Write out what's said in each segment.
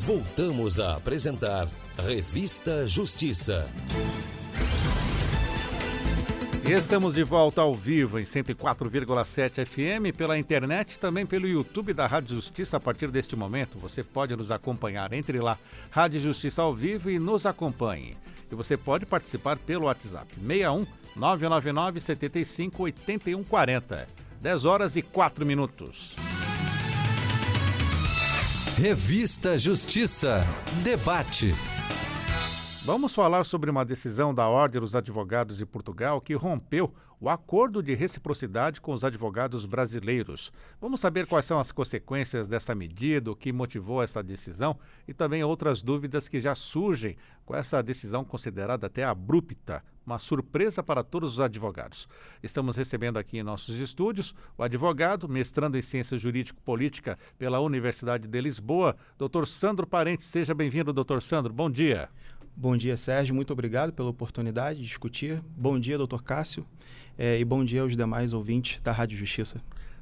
Voltamos a apresentar Revista Justiça. E estamos de volta ao vivo em 104,7 FM, pela internet, também pelo YouTube da Rádio Justiça. A partir deste momento, você pode nos acompanhar. Entre lá, Rádio Justiça ao vivo, e nos acompanhe. E você pode participar pelo WhatsApp, 61 999 75 81 40. 10 horas e 4 minutos. Revista Justiça. Debate. Vamos falar sobre uma decisão da Ordem dos Advogados de Portugal que rompeu o acordo de reciprocidade com os advogados brasileiros. Vamos saber quais são as consequências dessa medida, o que motivou essa decisão e também outras dúvidas que já surgem com essa decisão considerada até abrupta, uma surpresa para todos os advogados. Estamos recebendo aqui em nossos estúdios o advogado, mestrando em Ciência Jurídico-Política pela Universidade de Lisboa, Dr. Sandro Parente. Seja bem-vindo, Dr. Sandro. Bom dia. Bom dia, Sérgio. Muito obrigado pela oportunidade de discutir. Bom dia, Dr. Cássio. E bom dia aos demais ouvintes da Rádio Justiça.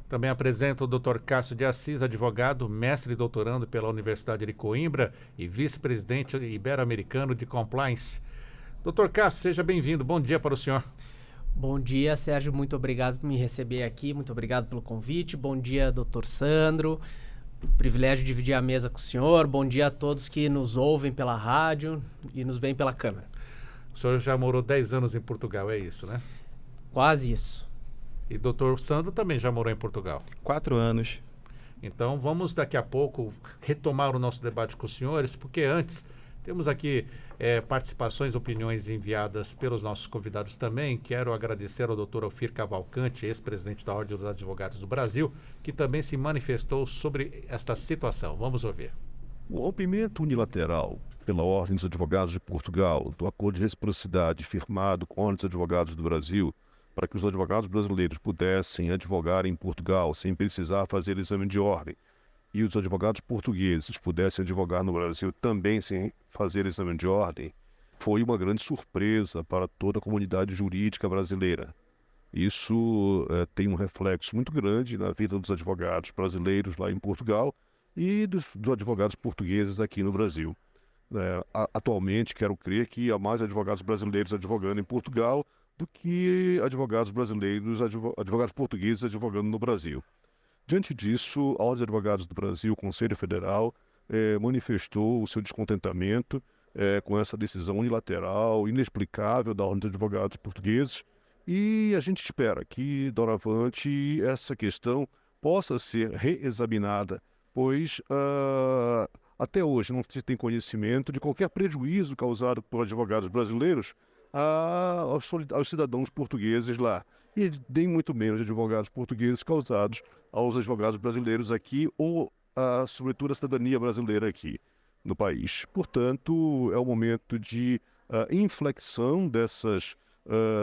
Também apresento o Dr. Cássio de Assis, advogado, mestre e doutorando pela Universidade de Coimbra e vice-presidente ibero-americano de Compliance. Dr. Cássio, seja bem-vindo. Bom dia para o senhor. Bom dia, Sérgio. Muito obrigado por me receber aqui. Muito obrigado pelo convite. Bom dia, Dr. Sandro. Privilégio de dividir a mesa com o senhor. Bom dia a todos que nos ouvem pela rádio e nos veem pela câmera. O senhor já morou 10 anos em Portugal, é isso, né? Quase isso. E doutor Sandro também já morou em Portugal? 4 anos. Então vamos daqui a pouco retomar o nosso debate com os senhores, porque antes temos aqui participações, opiniões enviadas pelos nossos convidados também. Quero agradecer ao Dr. Ofir Cavalcante, ex-presidente da Ordem dos Advogados do Brasil, que também se manifestou sobre esta situação. Vamos ouvir. O rompimento unilateral pela Ordem dos Advogados de Portugal do acordo de reciprocidade firmado com a Ordem dos Advogados do Brasil para que os advogados brasileiros pudessem advogar em Portugal sem precisar fazer exame de ordem, e os advogados portugueses pudessem advogar no Brasil também sem fazer exame de ordem, foi uma grande surpresa para toda a comunidade jurídica brasileira. Isso tem um reflexo muito grande na vida dos advogados brasileiros lá em Portugal e dos advogados portugueses aqui no Brasil. Atualmente, quero crer que há mais advogados brasileiros advogando em Portugal do que advogados portugueses advogando no Brasil. Diante disso, a Ordem dos Advogados do Brasil, o Conselho Federal, manifestou o seu descontentamento com essa decisão unilateral, inexplicável da Ordem dos Advogados portugueses, e a gente espera que, doravante, essa questão possa ser reexaminada, pois até hoje não se tem conhecimento de qualquer prejuízo causado por advogados brasileiros aos cidadãos portugueses lá, e nem muito menos de advogados portugueses causados aos advogados brasileiros aqui ou, sobretudo, a cidadania brasileira aqui no país. Portanto, é o momento de inflexão dessas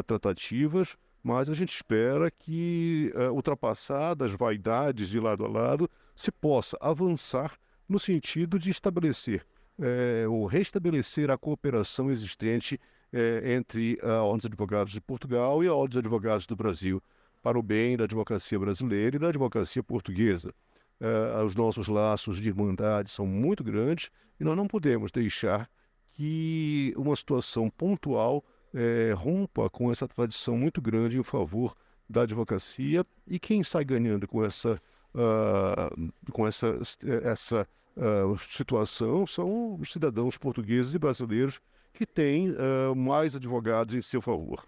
tratativas, mas a gente espera que, ultrapassadas vaidades de lado a lado, se possa avançar no sentido de estabelecer ou restabelecer a cooperação existente entre a Ordem dos Advogados de Portugal e a Ordem dos Advogados do Brasil, para o bem da advocacia brasileira e da advocacia portuguesa. Os nossos laços de irmandade são muito grandes e nós não podemos deixar que uma situação pontual rompa com essa tradição muito grande em favor da advocacia, e quem sai ganhando com essa situação são os cidadãos portugueses e brasileiros que têm mais advogados em seu favor.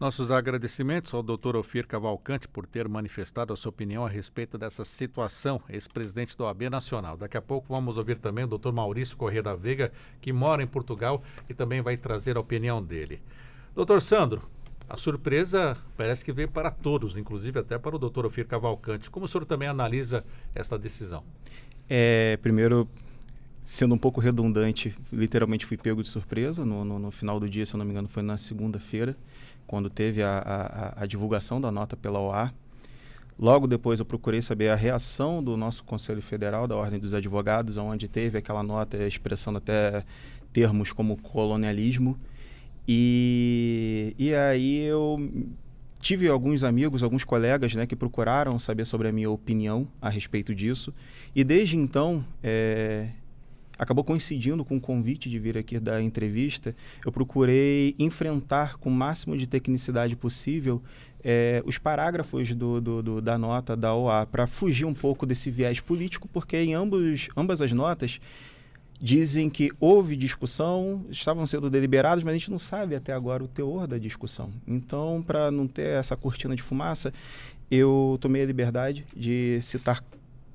Nossos agradecimentos ao Dr. Ofir Cavalcante por ter manifestado a sua opinião a respeito dessa situação, ex-presidente da OAB Nacional. Daqui a pouco vamos ouvir também o Dr. Maurício Corrêa da Veiga, que mora em Portugal e também vai trazer a opinião dele. Dr. Sandro, a surpresa parece que veio para todos, inclusive até para o Dr. Ofir Cavalcante. Como o senhor também analisa esta decisão? Primeiro, sendo um pouco redundante, literalmente fui pego de surpresa no final do dia, se eu não me engano, foi na segunda-feira, quando teve a divulgação da nota pela OA. Logo depois eu procurei saber a reação do nosso Conselho Federal, da Ordem dos Advogados, onde teve aquela nota expressando até termos como colonialismo. E aí eu tive alguns amigos, alguns colegas, que procuraram saber sobre a minha opinião a respeito disso. E desde então, acabou coincidindo com o convite de vir aqui dar entrevista, eu procurei enfrentar com o máximo de tecnicidade possível os parágrafos da nota da OA, para fugir um pouco desse viés político, porque em ambas as notas dizem que houve discussão, estavam sendo deliberados, mas a gente não sabe até agora o teor da discussão. Então, para não ter essa cortina de fumaça, eu tomei a liberdade de citar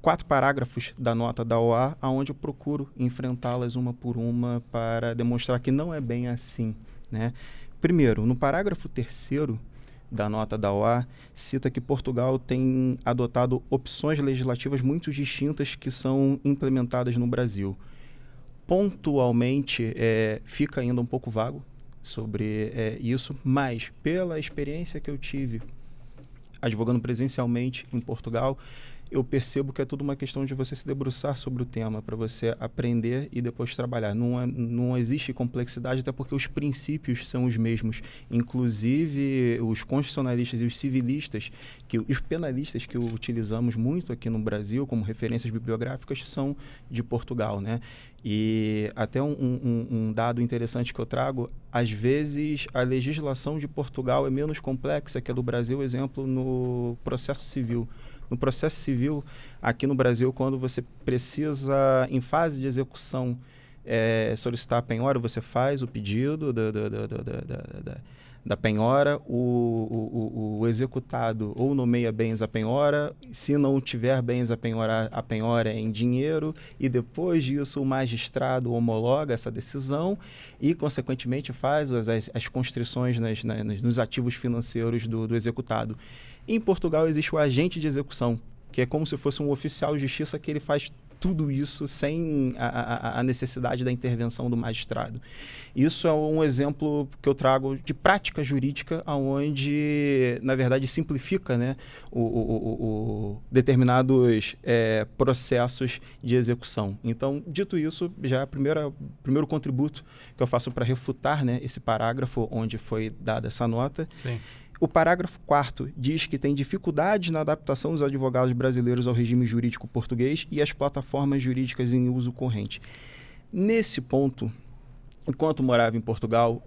4 parágrafos da nota da OA, onde eu procuro enfrentá-las uma por uma para demonstrar que não é bem assim, né? Primeiro, no parágrafo 3º da nota da OA, cita que Portugal tem adotado opções legislativas muito distintas que são implementadas no Brasil. Pontualmente, fica ainda um pouco vago sobre isso, mas pela experiência que eu tive advogando presencialmente em Portugal, eu percebo que é tudo uma questão de você se debruçar sobre o tema, para você aprender e depois trabalhar. Não existe complexidade, até porque os princípios são os mesmos. Inclusive, os constitucionalistas e os civilistas, os penalistas que utilizamos muito aqui no Brasil como referências bibliográficas, são de Portugal, né? E até um dado interessante que eu trago, às vezes a legislação de Portugal é menos complexa que a do Brasil, exemplo, no processo civil. No processo civil, aqui no Brasil, quando você precisa, em fase de execução, solicitar a penhora, você faz o pedido da penhora, o executado ou nomeia bens à penhora, se não tiver bens à penhora, a penhora é em dinheiro, e depois disso o magistrado homologa essa decisão e, consequentemente, faz as constrições nos ativos financeiros do executado. Em Portugal existe o agente de execução, que é como se fosse um oficial de justiça que ele faz tudo isso sem a necessidade da intervenção do magistrado. Isso é um exemplo que eu trago de prática jurídica, onde, na verdade, simplifica, né, determinados processos de execução. Então, dito isso, já é o primeiro contributo que eu faço para refutar, né, esse parágrafo onde foi dada essa nota. Sim. O parágrafo 4º diz que tem dificuldades na adaptação dos advogados brasileiros ao regime jurídico português e às plataformas jurídicas em uso corrente. Nesse ponto, enquanto morava em Portugal,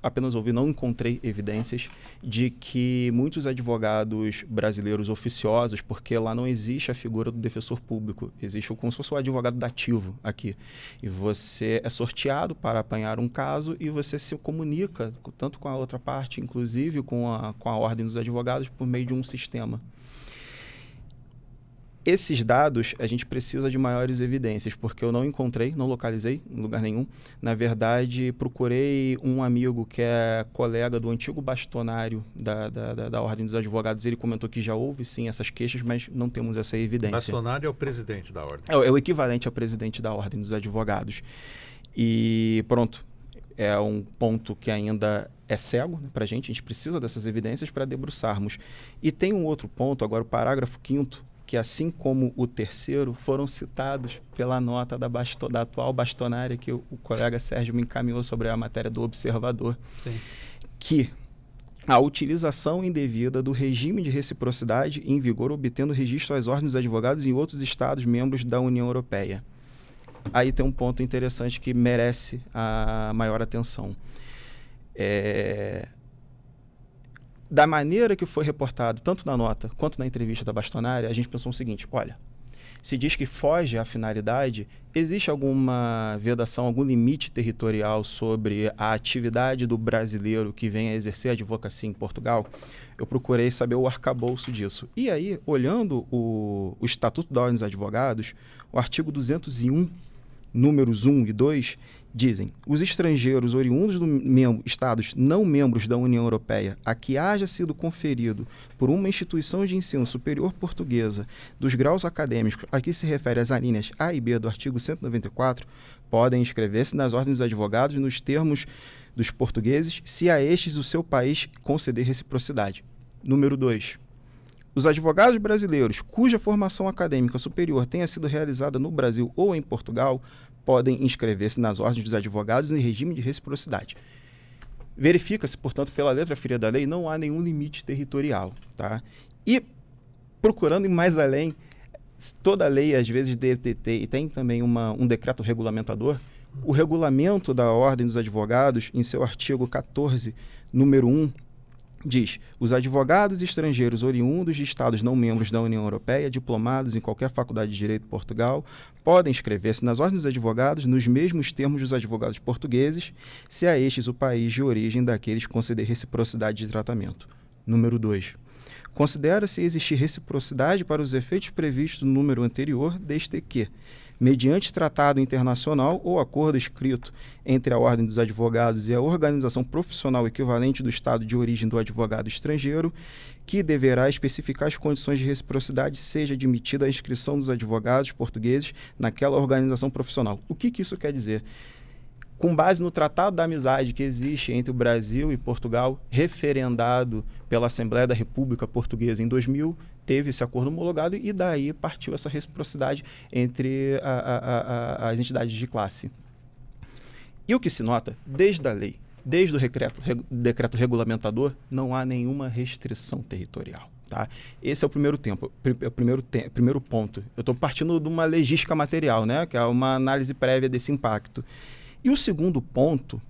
apenas ouvi, não encontrei evidências de que muitos advogados brasileiros oficiosos, porque lá não existe a figura do defensor público, existe como se fosse o advogado dativo aqui. E você é sorteado para apanhar um caso e você se comunica tanto com a outra parte, inclusive com a ordem dos advogados, por meio de um sistema. Esses dados, a gente precisa de maiores evidências, porque eu não localizei em lugar nenhum. Na verdade, procurei um amigo que é colega do antigo bastonário da Ordem dos Advogados. Ele comentou que já houve, sim, essas queixas, mas não temos essa evidência. Bastonário é o presidente da Ordem. É o equivalente ao presidente da Ordem dos Advogados. E pronto, é um ponto que ainda é cego, né, para a gente precisa dessas evidências para debruçarmos. E tem um outro ponto, agora o parágrafo 5º, que assim como o 3º, foram citados pela nota da atual bastonária que o colega Sérgio me encaminhou sobre a matéria do Observador. Sim. Que a utilização indevida do regime de reciprocidade em vigor obtendo registro às ordens dos advogados em outros Estados membros da União Europeia. Aí tem um ponto interessante que merece a maior atenção. Da maneira que foi reportado, tanto na nota quanto na entrevista da bastonária, a gente pensou o seguinte: olha, se diz que foge à finalidade, existe alguma vedação, algum limite territorial sobre a atividade do brasileiro que vem a exercer a advocacia em Portugal? Eu procurei saber o arcabouço disso. E aí, olhando o Estatuto da Ordem dos Advogados, o artigo 201, números 1 e 2, dizem: os estrangeiros oriundos do Estados não membros da União Europeia a que haja sido conferido por uma instituição de ensino superior portuguesa dos graus acadêmicos a que se refere as alíneas A e B do artigo 194 podem inscrever-se nas ordens dos advogados nos termos dos portugueses, se a estes o seu país conceder reciprocidade. Número 2. Os advogados brasileiros cuja formação acadêmica superior tenha sido realizada no Brasil ou em Portugal podem inscrever-se nas ordens dos advogados em regime de reciprocidade. Verifica-se, portanto, pela letra fria da lei, não há nenhum limite territorial. Tá? E, procurando ir mais além, toda lei, às vezes, deve ter, e tem também um decreto regulamentador. O regulamento da Ordem dos Advogados, em seu artigo 14, número 1, diz: os advogados estrangeiros oriundos de estados não membros da União Europeia, diplomados em qualquer faculdade de Direito de Portugal, podem inscrever-se nas ordens dos advogados nos mesmos termos dos advogados portugueses, se a estes o país de origem daqueles conceder reciprocidade de tratamento. Número 2. Considera-se existir reciprocidade para os efeitos previstos no número anterior, desde que, mediante tratado internacional ou acordo escrito entre a Ordem dos Advogados e a organização profissional equivalente do estado de origem do advogado estrangeiro, que deverá especificar as condições de reciprocidade, seja admitida a inscrição dos advogados portugueses naquela organização profissional. O que isso quer dizer? Com base no Tratado da Amizade que existe entre o Brasil e Portugal, referendado pela Assembleia da República Portuguesa em 2000, teve esse acordo homologado e daí partiu essa reciprocidade entre as entidades de classe. E o que se nota, desde a lei, desde o decreto regulamentador, não há nenhuma restrição territorial. Tá? Esse é o primeiro ponto. Eu estou partindo de uma legística material, né? Que é uma análise prévia desse impacto. E o segundo ponto,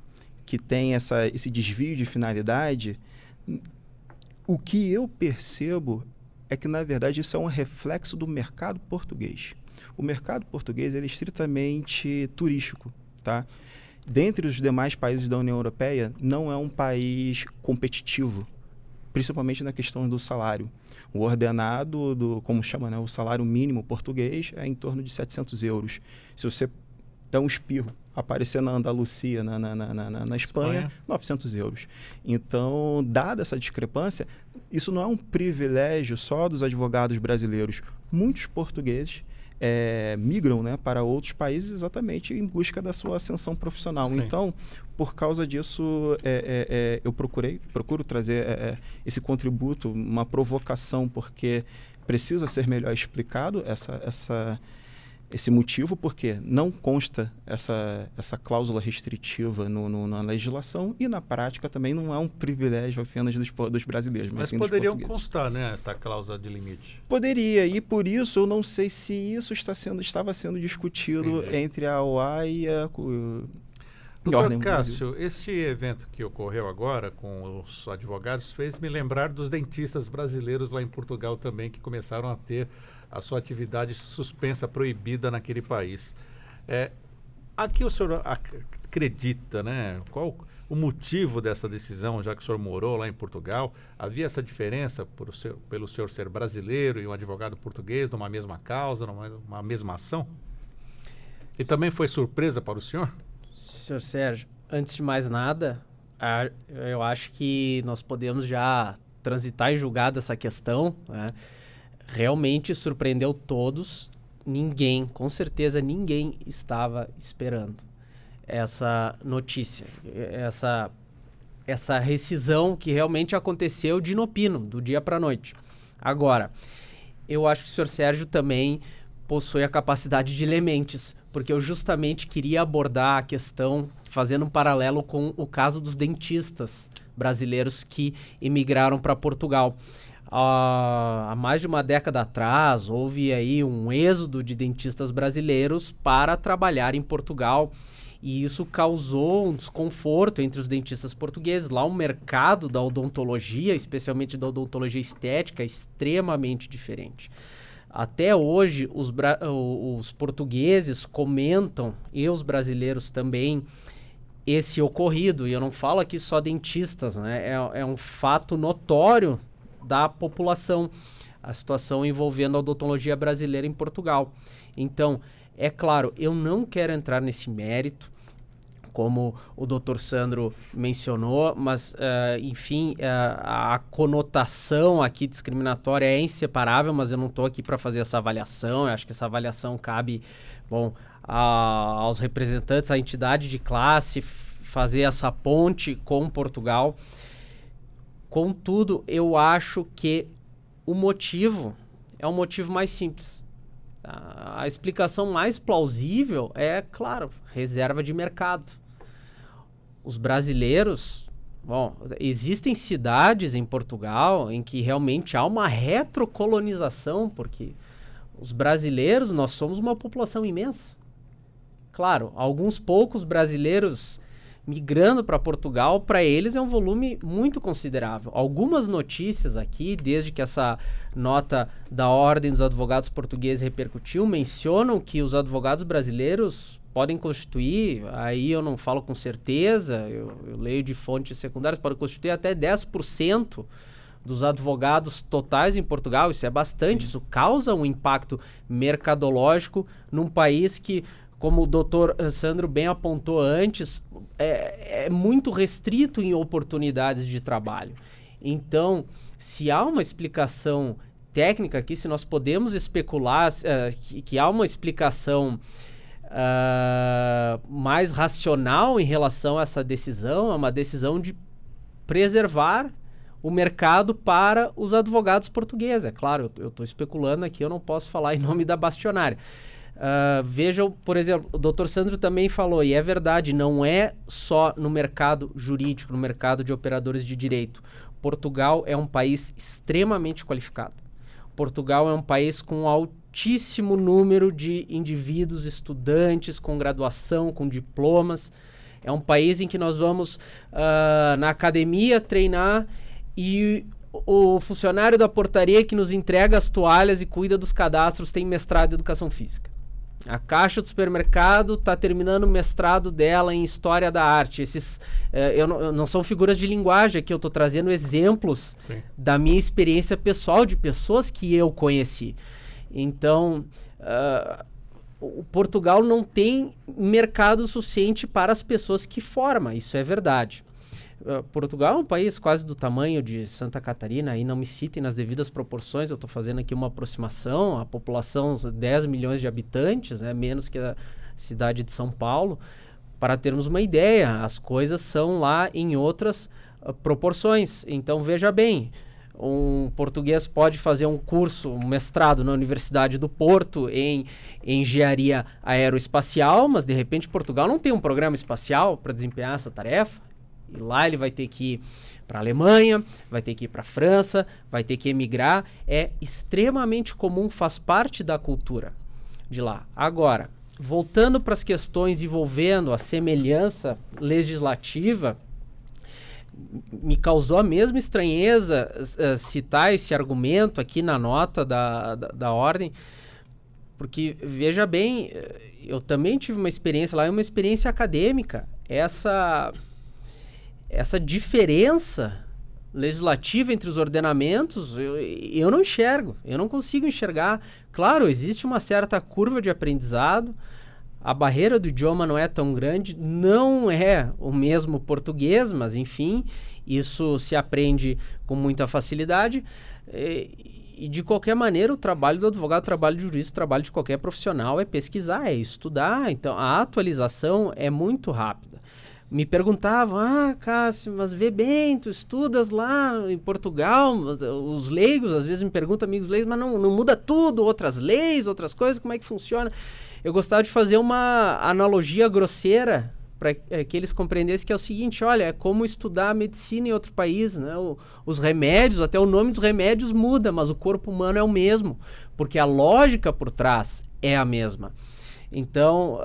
que tem esse desvio de finalidade, o que eu percebo é que, na verdade, isso é um reflexo do mercado português. O mercado português ele é estritamente turístico. Tá? Dentre os demais países da União Europeia, não é um país competitivo, principalmente na questão do salário. O ordenado, como chama, né, o salário mínimo português, é em torno de 700 euros. Se você dá um espirro, aparecer na Andalucia, na Espanha, 900 euros. Então, dada essa discrepância, isso não é um privilégio só dos advogados brasileiros. Muitos portugueses migram, né, para outros países exatamente em busca da sua ascensão profissional. Sim. Então, por causa disso, eu procuro trazer esse contributo, uma provocação, porque precisa ser melhor explicado esse motivo, porque não consta essa cláusula restritiva na legislação e na prática também não é um privilégio apenas dos brasileiros. Mas sim poderiam constar, né, esta cláusula de limite? Poderia, e por isso eu não sei se isso estava sendo discutido entre a OA e a... Doutor Cássio, este evento que ocorreu agora com os advogados fez me lembrar dos dentistas brasileiros lá em Portugal também, que começaram a ter a sua atividade suspensa, proibida naquele país. Aqui o senhor acredita, né? Qual o motivo dessa decisão, já que o senhor morou lá em Portugal? Havia essa diferença pelo senhor ser brasileiro e um advogado português numa mesma causa, numa mesma ação? E também foi surpresa para o senhor? Senhor Sérgio, antes de mais nada, eu acho que nós podemos já transitar em julgado essa questão, né? Realmente surpreendeu todos. Ninguém, com certeza ninguém estava esperando essa notícia, essa rescisão que realmente aconteceu de inopino, do dia para a noite. Agora, eu acho que o senhor Sérgio também possui a capacidade de ler mentes, porque eu justamente queria abordar a questão fazendo um paralelo com o caso dos dentistas brasileiros que emigraram para Portugal. Há mais de uma década atrás, houve aí um êxodo de dentistas brasileiros para trabalhar em Portugal e isso causou um desconforto entre os dentistas portugueses. Lá o mercado da odontologia, especialmente da odontologia estética, é extremamente diferente. Até hoje, os portugueses comentam, e os brasileiros também, esse ocorrido. E eu não falo aqui só dentistas, né? É um fato notório da população, a situação envolvendo a odontologia brasileira em Portugal. Então, é claro, eu não quero entrar nesse mérito, como o Dr. Sandro mencionou, mas, enfim, a conotação aqui discriminatória é inseparável, mas eu não estou aqui para fazer essa avaliação. Eu acho que essa avaliação cabe, aos representantes, à entidade de classe, fazer essa ponte com Portugal. Contudo, eu acho que o motivo é um motivo mais simples. A explicação mais plausível é, claro, reserva de mercado. Os brasileiros... existem cidades em Portugal em que realmente há uma retrocolonização, porque Os brasileiros, nós somos uma população imensa. Claro, alguns poucos brasileiros migrando para Portugal, para eles é um volume muito considerável. Algumas notícias aqui, desde que essa nota da Ordem dos Advogados Portugueses repercutiu, mencionam que os advogados brasileiros podem constituir, aí eu não falo com certeza, eu leio de fontes secundárias, podem constituir até 10% dos advogados totais em Portugal. Isso é bastante. Sim. Isso causa um impacto mercadológico num país que, como o doutor Sandro bem apontou antes, é muito restrito em oportunidades de trabalho. Então, se há uma explicação técnica aqui, se nós podemos especular que há uma explicação mais racional em relação a essa decisão, é uma decisão de preservar o mercado para os advogados portugueses. É claro, eu estou especulando aqui, eu não posso falar em nome da Bastionária. Vejam, por exemplo, o Dr. Sandro também falou, e é verdade, não é só no mercado jurídico, no mercado de operadores de direito. Portugal é um país extremamente qualificado. Portugal é um país com altíssimo número de indivíduos, estudantes com graduação, com diplomas. É um país em que nós vamos na academia treinar e o funcionário da portaria que nos entrega as toalhas e cuida dos cadastros tem mestrado em educação física. A caixa do supermercado está terminando o mestrado dela em História da Arte. Não são figuras de linguagem aqui, eu estou trazendo exemplos Sim. da minha experiência pessoal, de pessoas que eu conheci. Então, o Portugal não tem mercado suficiente para as pessoas que forma, isso é verdade. Portugal é um país quase do tamanho de Santa Catarina, aí não me citem nas devidas proporções, eu estou fazendo aqui uma aproximação, a população 10 milhões de habitantes, menos que a cidade de São Paulo, para termos uma ideia, as coisas são lá em outras proporções. Então veja bem, um português pode fazer um curso, um mestrado na Universidade do Porto em engenharia aeroespacial, mas de repente Portugal não tem um programa espacial para desempenhar essa tarefa. E lá ele vai ter que ir para a Alemanha, vai ter que ir para a França, vai ter que emigrar. É extremamente comum, faz parte da cultura de lá. Agora, voltando para as questões envolvendo a semelhança legislativa, me causou a mesma estranheza citar esse argumento aqui na nota da Ordem, porque, veja bem, eu também tive uma experiência lá, é uma experiência acadêmica. Essa diferença legislativa entre os ordenamentos, eu não enxergo, eu não consigo enxergar. Claro, existe uma certa curva de aprendizado, a barreira do idioma não é tão grande, não é o mesmo português, mas enfim, isso se aprende com muita facilidade. E de qualquer maneira, o trabalho do advogado, o trabalho do jurista, o trabalho de qualquer profissional é pesquisar, é estudar. Então, a atualização é muito rápida. Me perguntavam, Cássio, mas vê bem, tu estudas lá em Portugal, os leigos, às vezes me perguntam, amigos leigos, mas não muda tudo, outras leis, outras coisas, como é que funciona? Eu gostava de fazer uma analogia grosseira para que eles compreendessem, que é o seguinte, olha, é como estudar medicina em outro país, né? Os remédios, até o nome dos remédios muda, mas o corpo humano é o mesmo, porque a lógica por trás é a mesma. Então,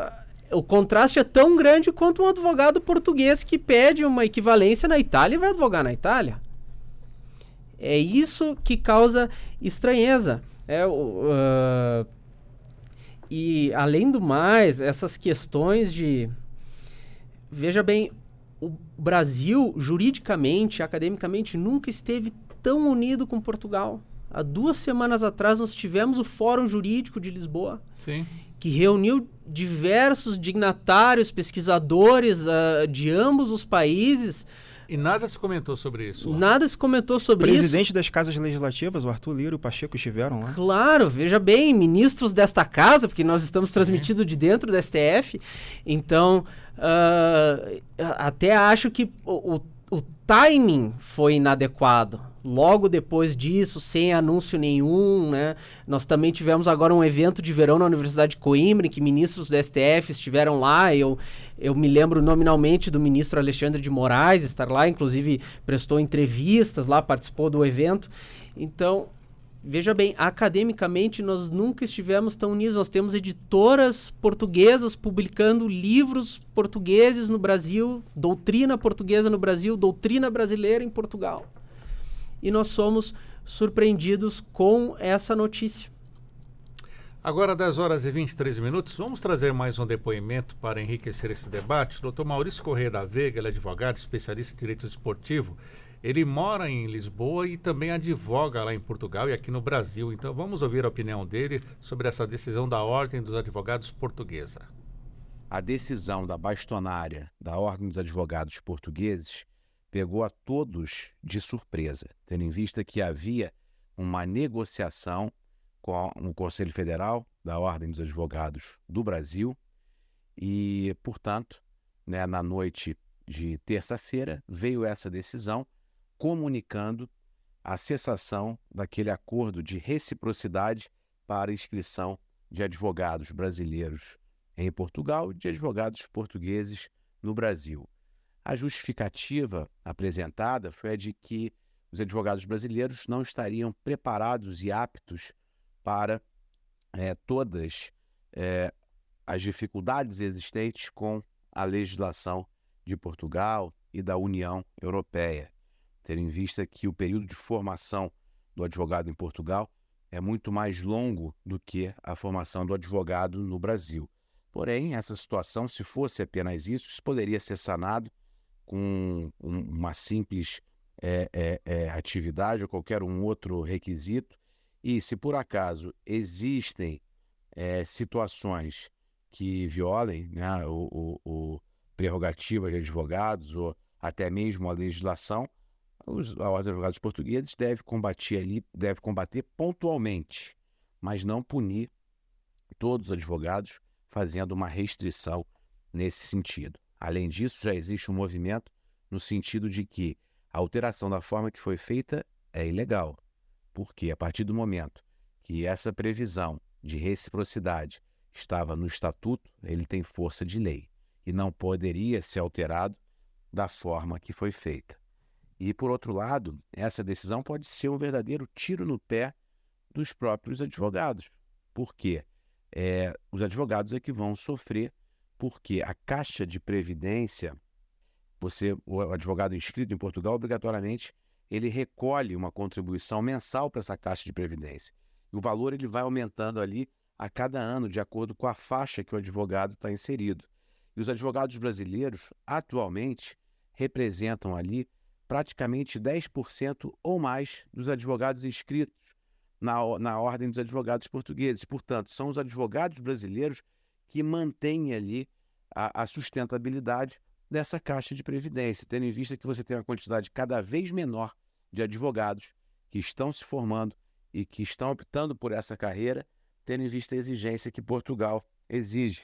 o contraste é tão grande quanto um advogado português que pede uma equivalência na Itália e vai advogar na Itália. É isso que causa estranheza. E, além do mais, essas questões de... Veja bem, o Brasil, juridicamente, academicamente, nunca esteve tão unido com Portugal. Há 2 semanas atrás, nós tivemos o Fórum Jurídico de Lisboa. Sim. Que reuniu diversos dignatários, pesquisadores de ambos os países. E nada se comentou sobre isso? Nada se comentou sobre isso. O presidente das casas legislativas, o Arthur Lira e o Pacheco estiveram lá. Claro, veja bem, ministros desta casa, porque nós estamos transmitindo de dentro da STF. Então, até acho que o timing foi inadequado. Logo depois disso, sem anúncio nenhum, né? Nós também tivemos agora um evento de verão na Universidade de Coimbra, em que ministros do STF estiveram lá. Eu me lembro nominalmente do ministro Alexandre de Moraes estar lá, inclusive prestou entrevistas lá, participou do evento. Então, veja bem, academicamente nós nunca estivemos tão unidos. Nós temos editoras portuguesas publicando livros portugueses no Brasil, doutrina portuguesa no Brasil, doutrina brasileira em Portugal. E nós somos surpreendidos com essa notícia. Agora, 10 horas e 23 minutos, vamos trazer mais um depoimento para enriquecer esse debate. Dr. Maurício Corrêa da Veiga, ele é advogado, especialista em direito esportivo. Ele mora em Lisboa e também advoga lá em Portugal e aqui no Brasil. Então, vamos ouvir a opinião dele sobre essa decisão da Ordem dos Advogados Portuguesa. A decisão da bastonária da Ordem dos Advogados Portugueses pegou a todos de surpresa, tendo em vista que havia uma negociação com o Conselho Federal da Ordem dos Advogados do Brasil e, portanto, na noite de terça-feira veio essa decisão comunicando a cessação daquele acordo de reciprocidade para inscrição de advogados brasileiros em Portugal e de advogados portugueses no Brasil. A justificativa apresentada foi a de que os advogados brasileiros não estariam preparados e aptos para todas as dificuldades existentes com a legislação de Portugal e da União Europeia, tendo em vista que o período de formação do advogado em Portugal é muito mais longo do que a formação do advogado no Brasil. Porém, essa situação, se fosse apenas isso poderia ser sanado com uma simples atividade ou qualquer outro requisito. E se por acaso existem situações que violem o prerrogativa de advogados ou até mesmo a legislação, os advogados portugueses devem combater pontualmente, mas não punir todos os advogados fazendo uma restrição nesse sentido. Além disso, já existe um movimento no sentido de que a alteração da forma que foi feita é ilegal. Porque a partir do momento que essa previsão de reciprocidade estava no estatuto, ele tem força de lei e não poderia ser alterado da forma que foi feita. E, por outro lado, essa decisão pode ser um verdadeiro tiro no pé dos próprios advogados. Por quê? Os advogados é que vão sofrer, porque a Caixa de Previdência, o advogado inscrito em Portugal, obrigatoriamente, ele recolhe uma contribuição mensal para essa Caixa de Previdência. E o valor ele vai aumentando ali a cada ano, de acordo com a faixa que o advogado está inserido. E os advogados brasileiros, atualmente, representam ali praticamente 10% ou mais dos advogados inscritos na Ordem dos Advogados Portugueses. Portanto, são os advogados brasileiros que mantêm ali a sustentabilidade dessa Caixa de Previdência, tendo em vista que você tem uma quantidade cada vez menor de advogados que estão se formando e que estão optando por essa carreira, tendo em vista a exigência que Portugal exige,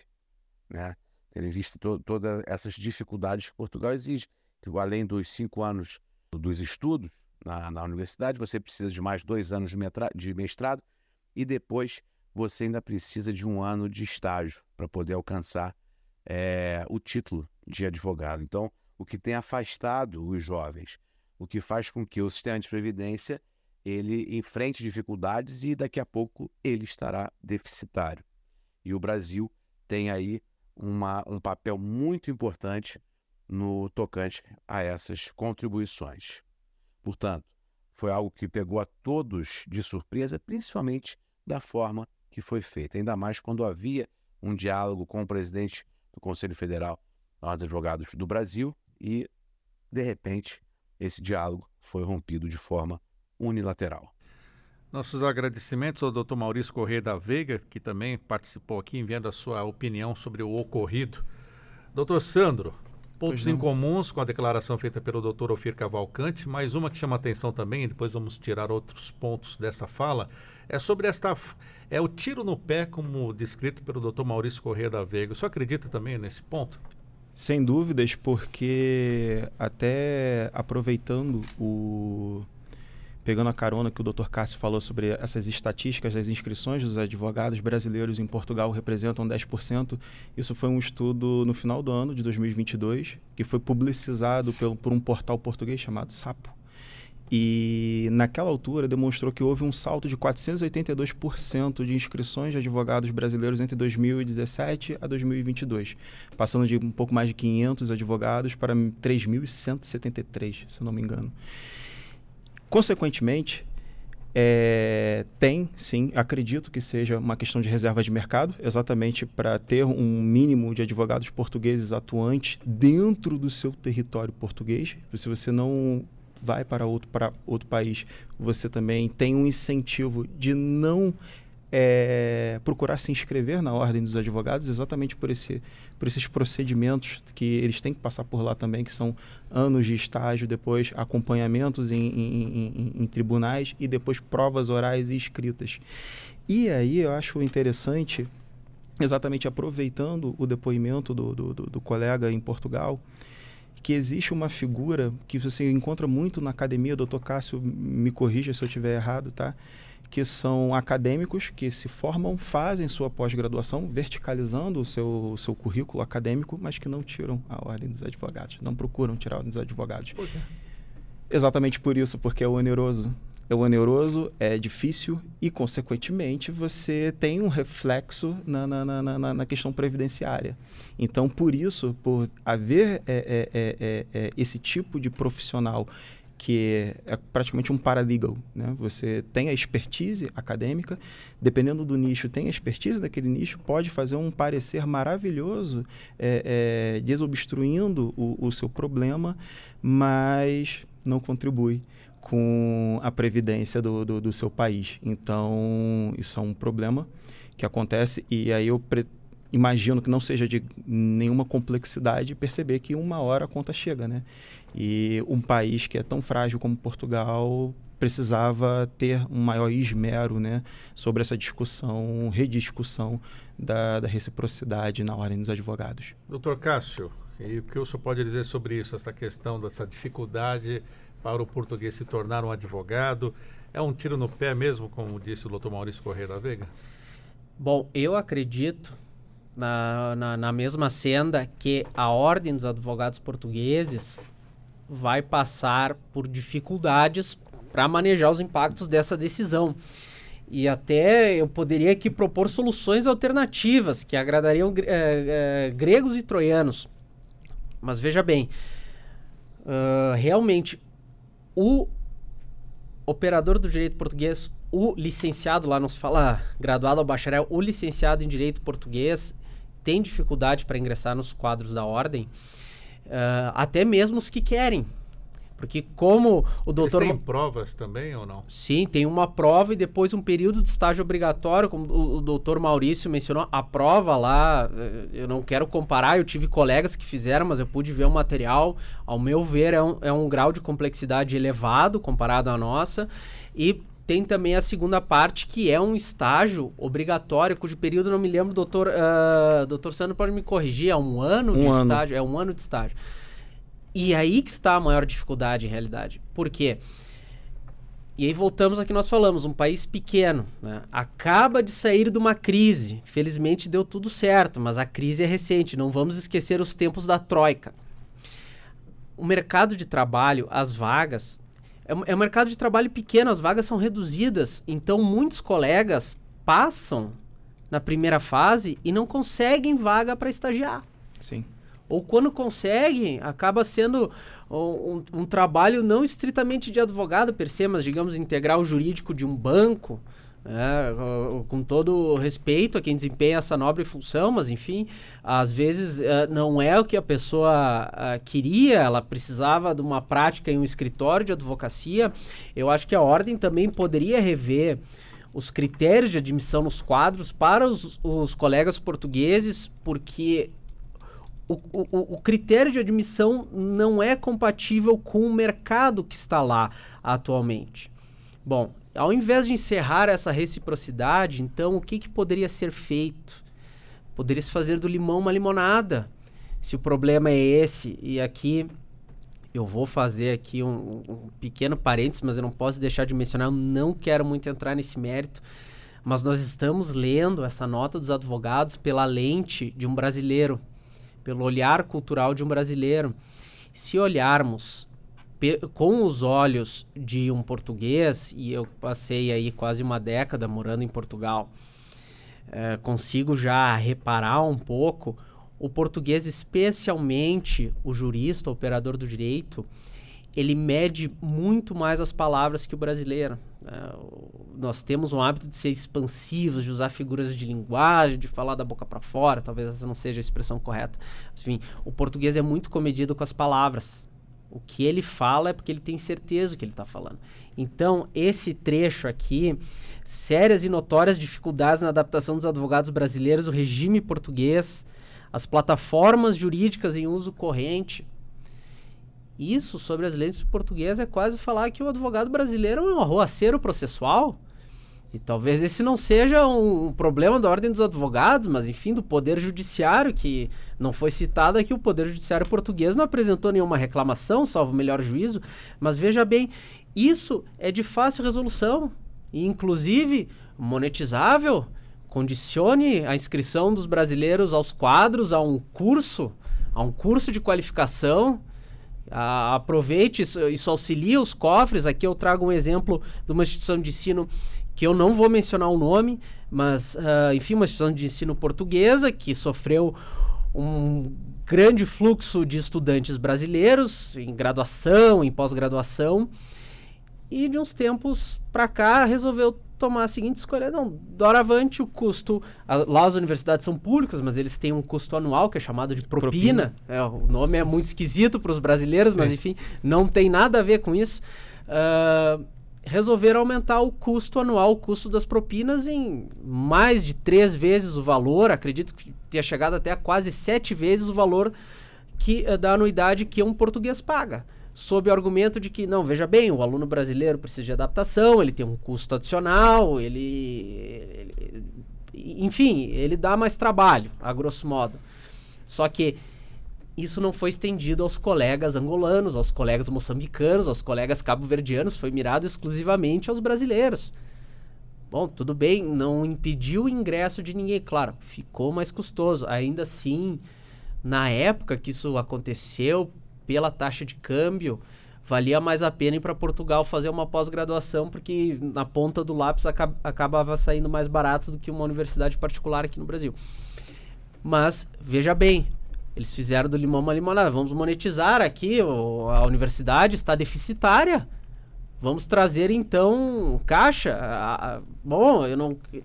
tendo em vista todas essas dificuldades que Portugal exige, que além dos 5 anos dos estudos na universidade, você precisa de mais 2 anos de mestrado e depois você ainda precisa de 1 ano de estágio para poder alcançar o título de advogado. Então, o que tem afastado os jovens, o que faz com que o sistema de previdência ele enfrente dificuldades e daqui a pouco ele estará deficitário. E o Brasil tem aí um papel muito importante no tocante a essas contribuições. Portanto, foi algo que pegou a todos de surpresa, principalmente da forma que foi feita, ainda mais quando havia um diálogo com o presidente do Conselho Federal dos Advogados do Brasil e, de repente, esse diálogo foi rompido de forma unilateral. Nossos agradecimentos ao Dr. Maurício Corrêa da Veiga, que também participou aqui, enviando a sua opinião sobre o ocorrido. Dr. Sandro, pontos incomuns com a declaração feita pelo Dr. Ofir Cavalcante, mais uma que chama atenção também, e depois vamos tirar outros pontos dessa fala, é sobre o tiro no pé, como descrito pelo Dr. Maurício Corrêa da Veiga. O senhor acredita também nesse ponto? Sem dúvidas, porque até aproveitando pegando a carona que o Dr. Cássio falou sobre essas estatísticas das inscrições dos advogados brasileiros em Portugal representam 10%. Isso foi um estudo no final do ano de 2022, que foi publicizado por um portal português chamado Sapo. E naquela altura demonstrou que houve um salto de 482% de inscrições de advogados brasileiros entre 2017 a 2022, passando de um pouco mais de 500 advogados para 3.173, se eu não me engano. Consequentemente, tem, sim, acredito que seja uma questão de reserva de mercado, exatamente para ter um mínimo de advogados portugueses atuantes dentro do seu território português. Se você não vai para outro país, você também tem um incentivo de não procurar se inscrever na Ordem dos Advogados, exatamente por esses procedimentos que eles têm que passar por lá também, que são anos de estágio, depois acompanhamentos em tribunais e depois provas orais e escritas. E aí eu acho interessante, exatamente aproveitando o depoimento do colega em Portugal, que existe uma figura que você encontra muito na academia, Dr. Cássio, me corrija se eu estiver errado, tá? Que são acadêmicos que se formam, fazem sua pós-graduação, verticalizando o seu currículo acadêmico, mas que não tiram a Ordem dos Advogados, não procuram tirar a Ordem dos Advogados. Por quê? Exatamente por isso, porque é oneroso. É oneroso, é difícil e, consequentemente, você tem um reflexo na questão previdenciária. Então, por isso, por haver esse tipo de profissional que é praticamente um paralegal, né? Você tem a expertise acadêmica, dependendo do nicho, tem a expertise daquele nicho, pode fazer um parecer maravilhoso, desobstruindo o seu problema, mas não contribui com a previdência do seu país. Então, isso é um problema que acontece, e aí eu imagino que não seja de nenhuma complexidade perceber que uma hora a conta chega, né? E um país que é tão frágil como Portugal precisava ter um maior esmero, né, sobre essa rediscussão da reciprocidade na Ordem dos Advogados. Doutor Cássio, e o que o senhor pode dizer sobre isso, essa questão dessa dificuldade para o português se tornar um advogado? É um tiro no pé mesmo, como disse o doutor Maurício Correia da Veiga? Bom, eu acredito na mesma senda que a Ordem dos Advogados Portugueses vai passar por dificuldades para manejar os impactos dessa decisão. E até eu poderia aqui propor soluções alternativas que agradariam gregos e troianos. Mas veja bem, realmente o operador do direito português, o licenciado, lá não se fala graduado ou bacharel, o licenciado em direito português tem dificuldade para ingressar nos quadros da ordem, até mesmo os que querem. Porque como o doutor... Eles têm provas também ou não? Sim, tem uma prova e depois um período de estágio obrigatório, como o doutor Maurício mencionou. A prova lá, eu não quero comparar, eu tive colegas que fizeram, mas eu pude ver o material. Ao meu ver, é um grau de complexidade elevado comparado à nossa. E tem também a segunda parte, que é um estágio obrigatório, cujo período, não me lembro, doutor Sandro pode me corrigir, é um ano de estágio. É um ano de estágio. E aí que está a maior dificuldade, em realidade. Por quê? E aí voltamos ao que nós falamos, um país pequeno, né? Acaba de sair de uma crise. Felizmente deu tudo certo, mas a crise é recente. Não vamos esquecer os tempos da Troika. O mercado de trabalho, as vagas... É um mercado de trabalho pequeno, as vagas são reduzidas. Então, muitos colegas passam na primeira fase e não conseguem vaga para estagiar. Sim. Ou quando conseguem, acaba sendo um trabalho não estritamente de advogado per se, mas, digamos, integrar o jurídico de um banco, com todo respeito a quem desempenha essa nobre função, mas, enfim, às vezes não é o que a pessoa queria, ela precisava de uma prática em um escritório de advocacia. Eu acho que a Ordem também poderia rever os critérios de admissão nos quadros para os colegas portugueses, porque o critério de admissão não é compatível com o mercado que está lá atualmente. Bom, ao invés de encerrar essa reciprocidade, então, o que poderia ser feito? Poderia-se fazer do limão uma limonada, se o problema é esse. E aqui, eu vou fazer aqui um pequeno parênteses, mas eu não posso deixar de mencionar, eu não quero muito entrar nesse mérito, mas nós estamos lendo essa nota dos advogados pela lente de um brasileiro, pelo olhar cultural de um brasileiro. Se olharmos com os olhos de um português, e eu passei aí quase uma década morando em Portugal, consigo já reparar um pouco, o português, especialmente o jurista, o operador do direito, ele mede muito mais as palavras que o brasileiro. Nós temos um hábito de ser expansivos, de usar figuras de linguagem, de falar da boca para fora, talvez essa não seja a expressão correta. Enfim, o português é muito comedido com as palavras. O que ele fala é porque ele tem certeza do que ele está falando. Então, esse trecho aqui, sérias e notórias dificuldades na adaptação dos advogados brasileiros ao regime português, as plataformas jurídicas em uso corrente. Isso, sobre as leis portuguesas, é quase falar que o advogado brasileiro é um arruaceiro processual. E talvez esse não seja um problema da ordem dos advogados, mas enfim, do Poder Judiciário, que não foi citado aqui. O Poder Judiciário português não apresentou nenhuma reclamação, salvo o melhor juízo. Mas veja bem, isso é de fácil resolução e inclusive monetizável. Condicione a inscrição dos brasileiros aos quadros, a um curso de qualificação. Aproveite, isso auxilia os cofres. Aqui eu trago um exemplo de uma instituição de ensino que eu não vou mencionar o nome, mas, enfim, uma instituição de ensino portuguesa que sofreu um grande fluxo de estudantes brasileiros em graduação, em pós-graduação, e de uns tempos para cá resolveu tomar a seguinte escolha: não, doravante o custo, lá as universidades são públicas, mas eles têm um custo anual que é chamado de propina. O nome é muito esquisito para os brasileiros, mas enfim, não tem nada a ver com isso. Resolveram aumentar o custo anual, o custo das propinas em mais de 3 vezes o valor, acredito que tenha chegado até a quase 7 vezes o valor da anuidade que um português paga. Sob o argumento de que, não, veja bem, o aluno brasileiro precisa de adaptação, ele tem um custo adicional, enfim, ele dá mais trabalho, a grosso modo. Só que isso não foi estendido aos colegas angolanos, aos colegas moçambicanos, aos colegas cabo-verdianos, foi mirado exclusivamente aos brasileiros. Bom, tudo bem, não impediu o ingresso de ninguém, claro, ficou mais custoso. Ainda assim, na época que isso aconteceu, pela taxa de câmbio, valia mais a pena ir para Portugal fazer uma pós-graduação, porque na ponta do lápis acabava saindo mais barato do que uma universidade particular aqui no Brasil. Mas, veja bem, eles fizeram do limão uma limonada. Vamos monetizar aqui, a universidade está deficitária. Vamos trazer, então, caixa. Bom,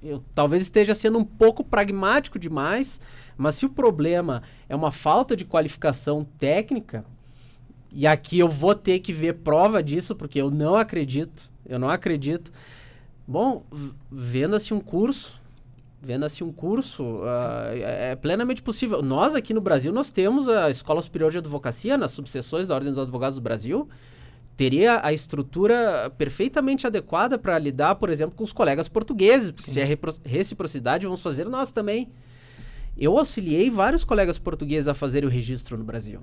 eu talvez esteja sendo um pouco pragmático demais, mas se o problema é uma falta de qualificação técnica, e aqui eu vou ter que ver prova disso, porque eu não acredito. Bom, venda-se um curso, é plenamente possível. Nós aqui no Brasil, nós temos a Escola Superior de Advocacia, nas subseções da Ordem dos Advogados do Brasil, teria a estrutura perfeitamente adequada para lidar, por exemplo, com os colegas portugueses, porque se é reciprocidade, vamos fazer nós também. Eu auxiliei vários colegas portugueses a fazerem o registro no Brasil.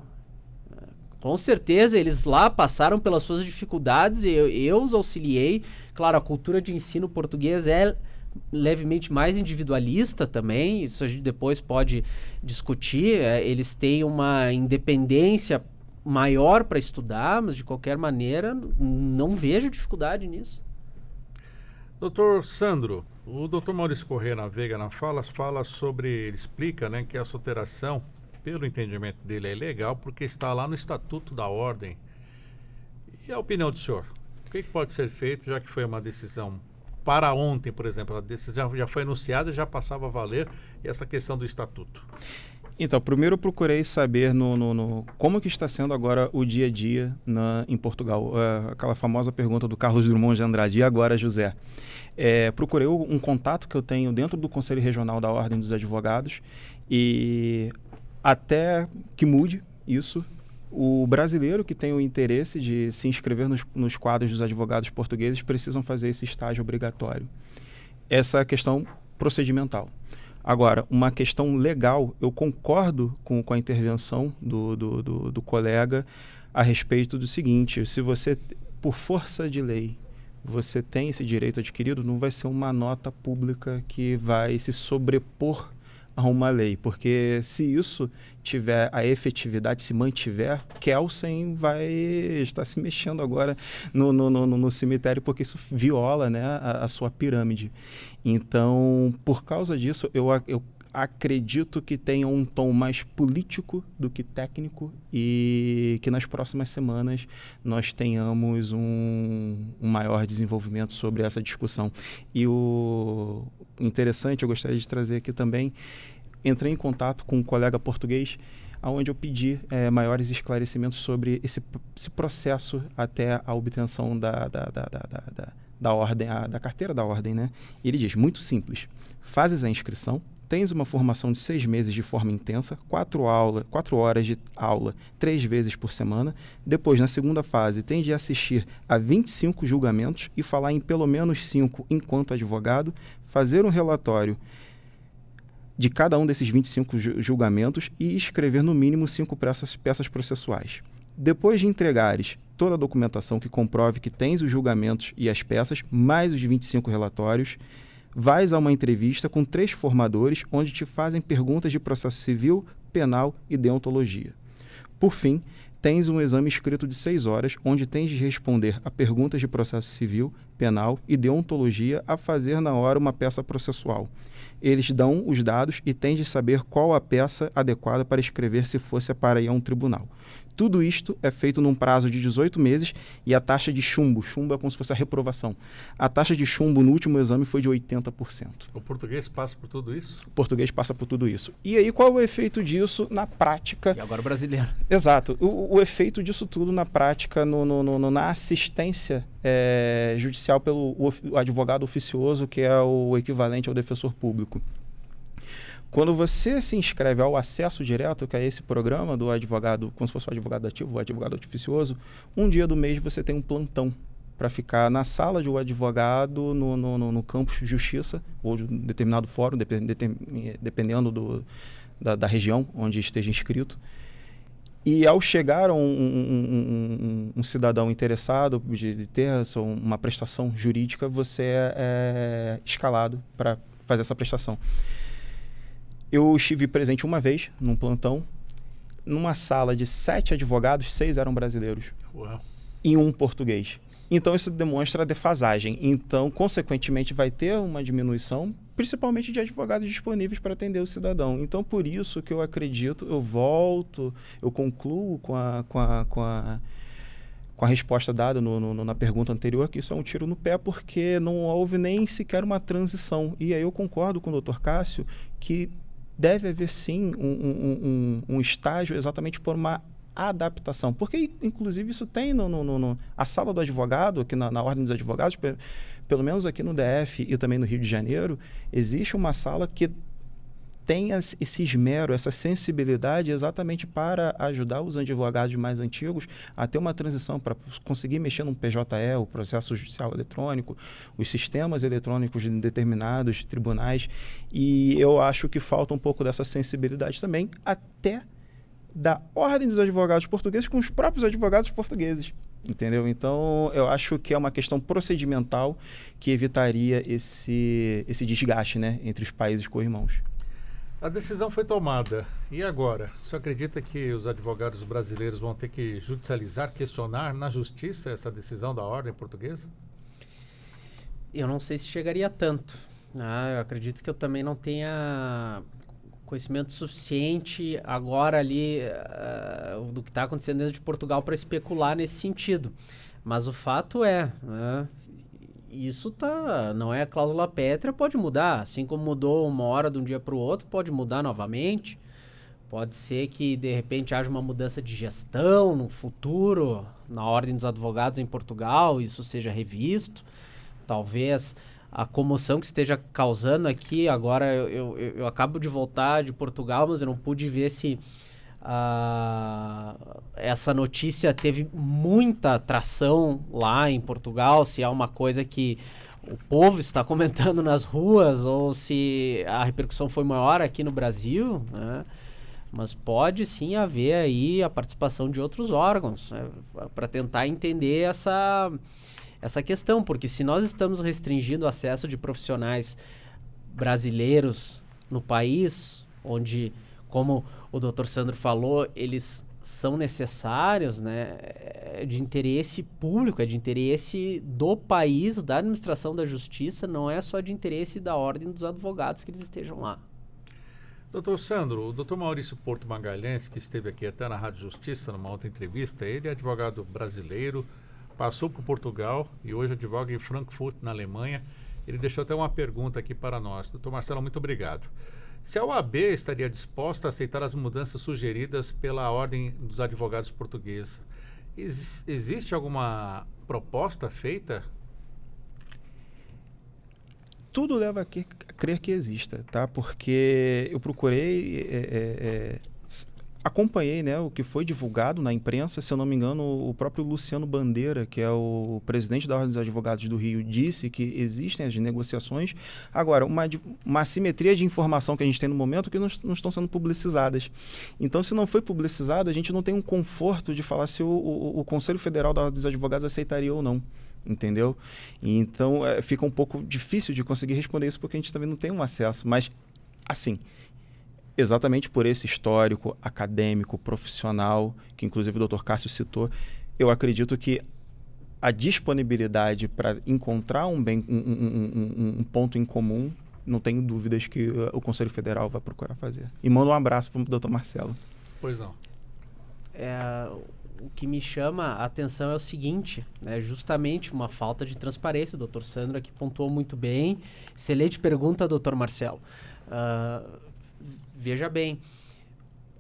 Com certeza, eles lá passaram pelas suas dificuldades e eu os auxiliei. Claro, a cultura de ensino português é levemente mais individualista também, isso a gente depois pode discutir. Eles têm uma independência maior para estudar, mas de qualquer maneira, não vejo dificuldade nisso. Doutor Sandro, o doutor Maurício Corrêa na Veiga na fala sobre, ele explica, né, que essa alteração, pelo entendimento dele, é legal porque está lá no Estatuto da Ordem. E a opinião do senhor? O que pode ser feito, já que foi uma decisão para ontem, por exemplo, a decisão já foi anunciada e já passava a valer, e essa questão do Estatuto? Então, primeiro eu procurei saber como que está sendo agora o dia a dia em Portugal. Aquela famosa pergunta do Carlos Drummond de Andrade, e agora, José? Procurei um contato que eu tenho dentro do Conselho Regional da Ordem dos Advogados, e até que mude isso, o brasileiro que tem o interesse de se inscrever nos quadros dos advogados portugueses precisam fazer esse estágio obrigatório. Essa é a questão procedimental. Agora, uma questão legal, eu concordo com a intervenção do colega a respeito do seguinte: se você, por força de lei, você tem esse direito adquirido, não vai ser uma nota pública que vai se sobrepor a uma lei, porque se isso tiver a efetividade, se mantiver, Kelsen vai estar se mexendo agora no cemitério, porque isso viola, né, a sua pirâmide. Então, por causa disso, eu acredito que tenha um tom mais político do que técnico e que nas próximas semanas nós tenhamos um maior desenvolvimento sobre essa discussão. E o interessante, eu gostaria de trazer aqui também, entrei em contato com um colega português, onde eu pedi maiores esclarecimentos sobre esse processo até a obtenção da ordem, da carteira da ordem, né? E ele diz, muito simples, fazes a inscrição, tens uma formação de 6 meses de forma intensa, 4 horas de aula 3 vezes por semana. Depois, na segunda fase, tens de assistir a 25 julgamentos e falar em pelo menos 5 enquanto advogado, fazer um relatório de cada um desses 25 julgamentos e escrever no mínimo 5 peças processuais. Depois de entregares toda a documentação que comprove que tens os julgamentos e as peças, mais os 25 relatórios, vais a uma entrevista com 3 formadores, onde te fazem perguntas de processo civil, penal e deontologia. Por fim, tens um exame escrito de 6 horas, onde tens de responder a perguntas de processo civil, penal e deontologia, a fazer na hora uma peça processual. Eles dão os dados e tens de saber qual a peça adequada para escrever se fosse para ir a um tribunal. Tudo isto é feito num prazo de 18 meses e a taxa de chumbo é como se fosse a reprovação. A taxa de chumbo no último exame foi de 80%. O português passa por tudo isso? O português passa por tudo isso. E aí qual é o efeito disso na prática? E agora o brasileiro. Exato. O efeito disso tudo na prática, na assistência judicial pelo advogado oficioso, que é o equivalente ao defensor público. Quando você se inscreve ao acesso direto, que é esse programa do advogado, como se fosse o advogado ativo, o advogado oficioso, um dia do mês você tem um plantão para ficar na sala de um advogado no campus de justiça ou de um determinado fórum, dependendo da região onde esteja inscrito. E ao chegar um cidadão interessado de ter uma prestação jurídica, você é escalado para fazer essa prestação. Eu estive presente uma vez, num plantão, numa sala de 7 advogados, 6 eram brasileiros. Uau. E um português. Então, isso demonstra a defasagem. Então, consequentemente, vai ter uma diminuição, principalmente de advogados disponíveis para atender o cidadão. Então, por isso que eu acredito, eu concluo com a resposta dada na pergunta anterior, que isso é um tiro no pé, porque não houve nem sequer uma transição. E aí eu concordo com o Dr. Cássio que deve haver, sim, um estágio exatamente por uma adaptação. Porque, inclusive, isso tem a sala do advogado, aqui na Ordem dos Advogados, pelo menos aqui no DF e também no Rio de Janeiro, existe uma sala que tem esse esmero, essa sensibilidade exatamente para ajudar os advogados mais antigos a ter uma transição para conseguir mexer no PJE, o processo judicial eletrônico, os sistemas eletrônicos de determinados tribunais. E eu acho que falta um pouco dessa sensibilidade também, até da Ordem dos Advogados Portugueses com os próprios advogados portugueses. Entendeu? Então, eu acho que é uma questão procedimental que evitaria esse desgaste, né, entre os países co-irmãos. A decisão foi tomada. E agora? Você acredita que os advogados brasileiros vão ter que judicializar, questionar na justiça essa decisão da ordem portuguesa? Eu não sei se chegaria tanto. Eu acredito que eu também não tenha conhecimento suficiente agora ali do que está acontecendo dentro de Portugal para especular nesse sentido. Mas o fato é, isso não é cláusula pétrea, pode mudar. Assim como mudou uma hora de um dia para o outro, pode mudar novamente. Pode ser que, de repente, haja uma mudança de gestão no futuro, na Ordem dos Advogados em Portugal, isso seja revisto. Talvez a comoção que esteja causando aqui, agora eu acabo de voltar de Portugal, mas eu não pude ver se essa notícia teve muita atração lá em Portugal, se é uma coisa que o povo está comentando nas ruas ou se a repercussão foi maior aqui no Brasil, né? Mas pode sim haver aí a participação de outros órgãos, né, para tentar entender essa questão, porque se nós estamos restringindo o acesso de profissionais brasileiros no país, onde, como o Dr. Sandro falou, eles são necessários, né, é de interesse público, é de interesse do país, da administração da justiça, não é só de interesse da ordem dos advogados que eles estejam lá. Doutor Sandro, o doutor Maurício Porto Magalhães, que esteve aqui até na Rádio Justiça, numa outra entrevista, ele é advogado brasileiro, passou por Portugal e hoje advoga em Frankfurt, na Alemanha. Ele deixou até uma pergunta aqui para nós. Doutor Marcelo, muito obrigado. Se a OAB estaria disposta a aceitar as mudanças sugeridas pela Ordem dos Advogados Portugueses, existe alguma proposta feita? Tudo leva a crer que exista, tá? Porque eu procurei, acompanhei, né, o que foi divulgado na imprensa. Se eu não me engano, o próprio Luciano Bandeira, que é o presidente da Ordem dos Advogados do Rio, disse que existem as negociações. Agora, uma assimetria de informação que a gente tem no momento que não estão sendo publicizadas. Então, se não foi publicizado, a gente não tem um conforto de falar se o Conselho Federal da Ordem dos Advogados aceitaria ou não. Entendeu? Então, fica um pouco difícil de conseguir responder isso porque a gente também não tem um acesso. Mas, assim, exatamente por esse histórico acadêmico, profissional, que inclusive o Dr. Cássio citou, eu acredito que a disponibilidade para encontrar um ponto em comum, não tenho dúvidas que o Conselho Federal vai procurar fazer. E mando um abraço para o Dr. Marcelo. Pois não. O que me chama a atenção é o seguinte, né, justamente uma falta de transparência. O Dr. Sandro aqui pontuou muito bem. Excelente pergunta, Dr. Marcelo. Veja bem,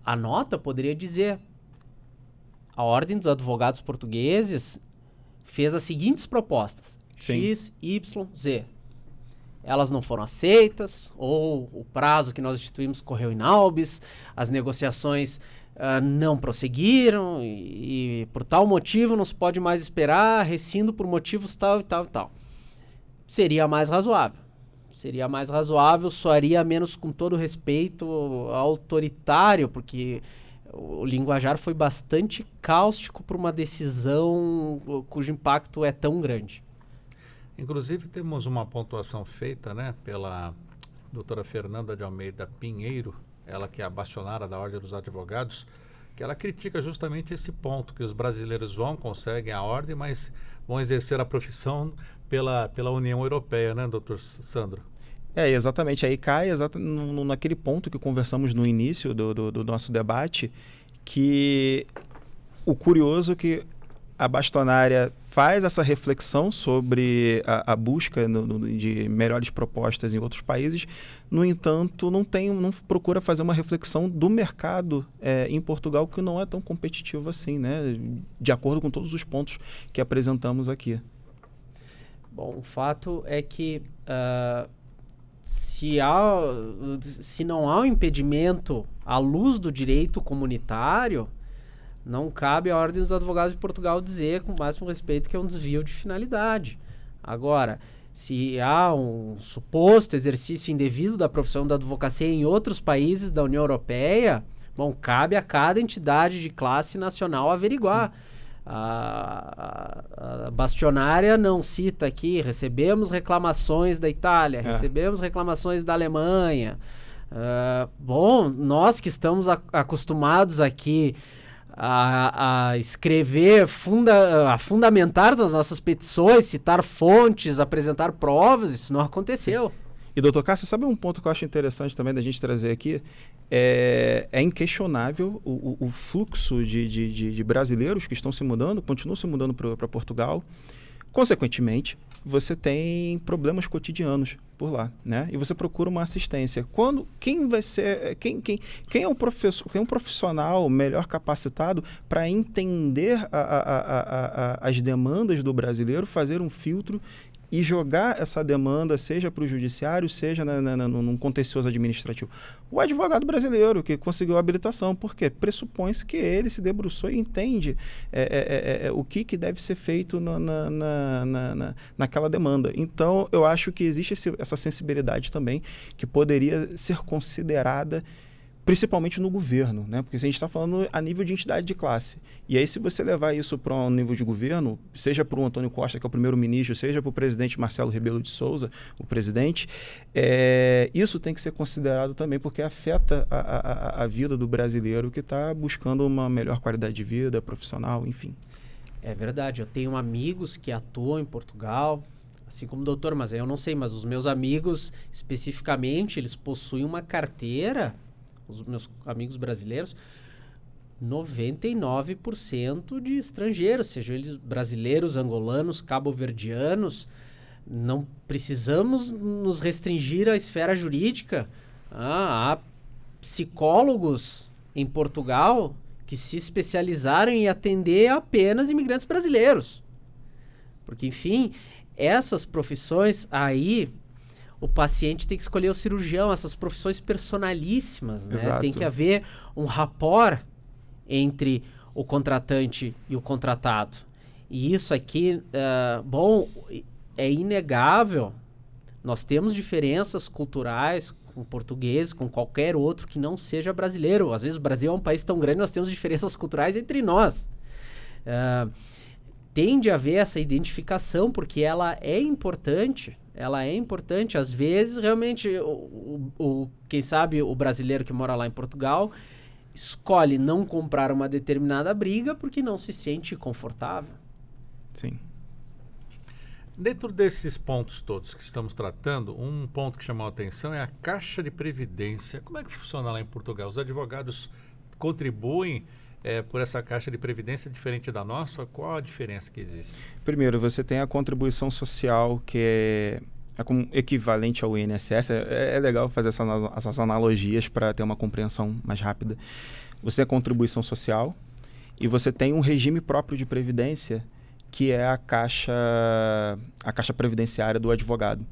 a nota poderia dizer: a Ordem dos Advogados Portugueses fez as seguintes propostas: Sim. X, Y, Z. Elas não foram aceitas, ou o prazo que nós instituímos correu inalbis, as negociações não prosseguiram e por tal motivo não se pode mais esperar, rescindo por motivos tal e tal e tal. Seria mais razoável. Seria mais razoável, soaria menos, com todo respeito, autoritário, porque o linguajar foi bastante cáustico para uma decisão cujo impacto é tão grande. Inclusive, temos uma pontuação feita, né, pela doutora Fernanda de Almeida Pinheiro, ela que é a bastionária da Ordem dos Advogados, que ela critica justamente esse ponto, que os brasileiros conseguem a ordem, mas vão exercer a profissão pela União Europeia, né, doutor Sandro? Exatamente. Aí cai naquele ponto que conversamos no início do nosso debate, que o curioso que a bastonária faz essa reflexão sobre a busca de melhores propostas em outros países, no entanto, não procura fazer uma reflexão do mercado em Portugal, que não é tão competitivo assim, né? De acordo com todos os pontos que apresentamos aqui. Bom, o fato é que se não há um impedimento à luz do direito comunitário, não cabe à Ordem dos Advogados de Portugal dizer com o máximo respeito que é um desvio de finalidade. Agora, se há um suposto exercício indevido da profissão da advocacia em outros países da União Europeia, bom, cabe a cada entidade de classe nacional averiguar. A bastionária não cita aqui: recebemos reclamações da Itália, recebemos reclamações da Alemanha. Bom, nós que estamos acostumados aqui a escrever, a fundamentar as nossas petições, citar fontes, apresentar provas, isso não aconteceu. E, doutor Cássio, sabe um ponto que eu acho interessante também da gente trazer aqui? É inquestionável o fluxo de brasileiros que estão se mudando, continuam se mudando para Portugal. Consequentemente, você tem problemas cotidianos por lá, né? E você procura uma assistência. Quem é um profissional melhor capacitado para entender as demandas do brasileiro, fazer um filtro e jogar essa demanda, seja para o judiciário, seja num contencioso administrativo? O advogado brasileiro que conseguiu a habilitação, porque pressupõe-se que ele se debruçou e entende o que deve ser feito naquela demanda. Então, eu acho que existe essa sensibilidade também que poderia ser considerada principalmente no governo, né? Porque a gente está falando a nível de entidade de classe. E aí, se você levar isso para um nível de governo, seja para o Antônio Costa, que é o primeiro-ministro, seja para o presidente Marcelo Rebelo de Souza, o presidente, isso tem que ser considerado também, porque afeta a vida do brasileiro que está buscando uma melhor qualidade de vida, profissional, enfim. É verdade, eu tenho amigos que atuam em Portugal, assim como o doutor, mas eu não sei, mas os meus amigos, especificamente, eles possuem uma carteira, os meus amigos brasileiros, 99% de estrangeiros, sejam eles brasileiros, angolanos, cabo-verdianos. Não precisamos nos restringir à esfera jurídica. Há psicólogos em Portugal que se especializaram em atender apenas imigrantes brasileiros. Porque, enfim, essas profissões aí, o paciente tem que escolher o cirurgião, essas profissões personalíssimas, né? Exato. Tem que haver um rapport entre o contratante e o contratado. E isso aqui, é inegável. Nós temos diferenças culturais com português, com qualquer outro que não seja brasileiro. Às vezes o Brasil é um país tão grande, nós temos diferenças culturais entre nós. Tende a haver essa identificação, porque ela é importante. Ela é importante. Às vezes, realmente, quem sabe o brasileiro que mora lá em Portugal escolhe não comprar uma determinada briga porque não se sente confortável. Sim. Dentro desses pontos todos que estamos tratando, um ponto que chamou a atenção é a Caixa de Previdência. Como é que funciona lá em Portugal? Os advogados contribuem por essa Caixa de Previdência diferente da nossa? Qual a diferença que existe? Primeiro, você tem a contribuição social, que é como equivalente ao INSS. É legal fazer essas analogias para ter uma compreensão mais rápida. Você tem a contribuição social e você tem um regime próprio de previdência, que é a caixa previdenciária do advogado.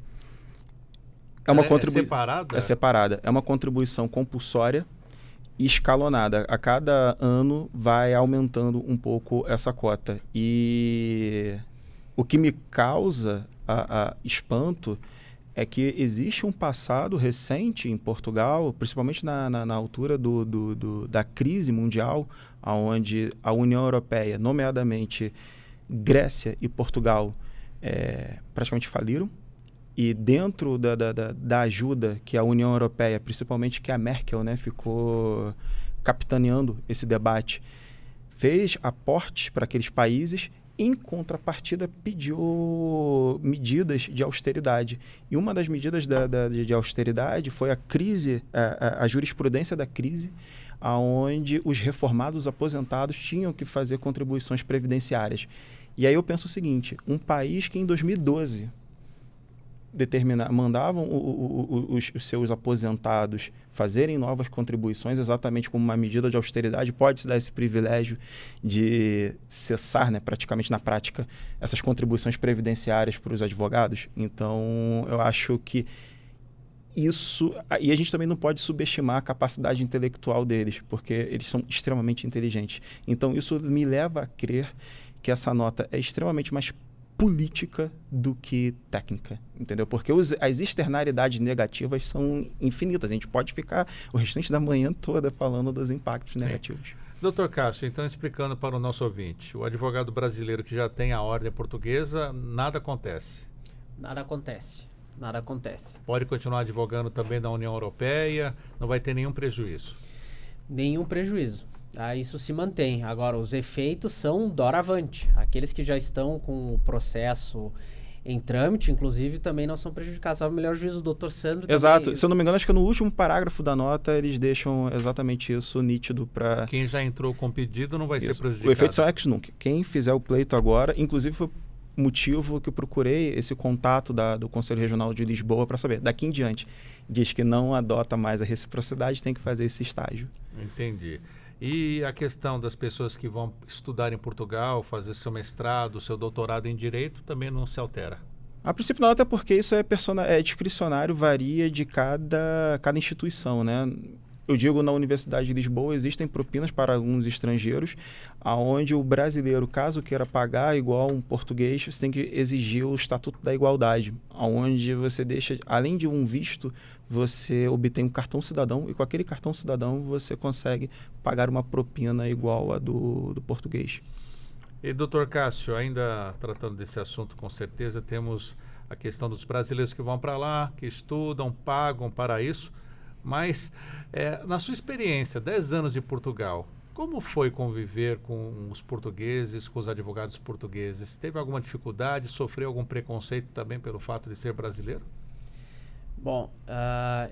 É separada? É separada. É uma contribuição compulsória e escalonada. A cada ano vai aumentando um pouco essa cota. E o que me causa espanto é que existe um passado recente em Portugal, principalmente na altura da crise mundial, onde a União Europeia, nomeadamente Grécia e Portugal, praticamente faliram. E dentro da ajuda que a União Europeia, principalmente que a Merkel, né, ficou capitaneando esse debate, fez aportes para aqueles países, em contrapartida pediu medidas de austeridade. E uma das medidas de austeridade foi a crise, a jurisprudência da crise, onde os reformados aposentados tinham que fazer contribuições previdenciárias. E aí eu penso o seguinte, um país que em 2012 mandavam os seus aposentados fazerem novas contribuições, exatamente como uma medida de austeridade, pode-se dar esse privilégio de cessar, né, praticamente na prática, essas contribuições previdenciárias para os advogados. Então, eu acho que isso... E a gente também não pode subestimar a capacidade intelectual deles, porque eles são extremamente inteligentes. Então, isso me leva a crer que essa nota é extremamente mais política do que técnica, entendeu? Porque as externalidades negativas são infinitas. A gente pode ficar o restante da manhã toda falando dos impactos negativos. Doutor Cássio, então explicando para o nosso ouvinte, o advogado brasileiro que já tem a ordem portuguesa, nada acontece? Nada acontece. Nada acontece. Pode continuar advogando também da União Europeia, não vai ter nenhum prejuízo? Nenhum prejuízo. Isso se mantém. Agora, os efeitos são doravante. Aqueles que já estão com o processo em trâmite, inclusive, também não são prejudicados. Sabe o melhor juízo do Dr. Sandro? Exato. Também... Se eu não me engano, acho que no último parágrafo da nota eles deixam exatamente isso nítido para... Quem já entrou com pedido não vai ser prejudicado. O efeito são ex nunc. Quem fizer o pleito agora, inclusive foi motivo que eu procurei esse contato do Conselho Regional de Lisboa para saber. Daqui em diante, diz que não adota mais a reciprocidade, tem que fazer esse estágio. Entendi. E a questão das pessoas que vão estudar em Portugal, fazer seu mestrado, seu doutorado em Direito, também não se altera? A princípio não, até porque isso é discricionário, varia de cada instituição, né? Eu digo, na Universidade de Lisboa existem propinas para alunos estrangeiros, onde o brasileiro, caso queira pagar igual um português, você tem que exigir o Estatuto da Igualdade, onde você deixa, além de um visto você obtém um cartão cidadão e com aquele cartão cidadão você consegue pagar uma propina igual a do português. E, doutor Cássio, ainda tratando desse assunto, com certeza temos a questão dos brasileiros que vão para lá, que estudam, pagam para isso, mas na sua experiência, 10 anos de Portugal, como foi conviver com os portugueses, com os advogados portugueses? Teve alguma dificuldade? Sofreu algum preconceito também pelo fato de ser brasileiro? Bom,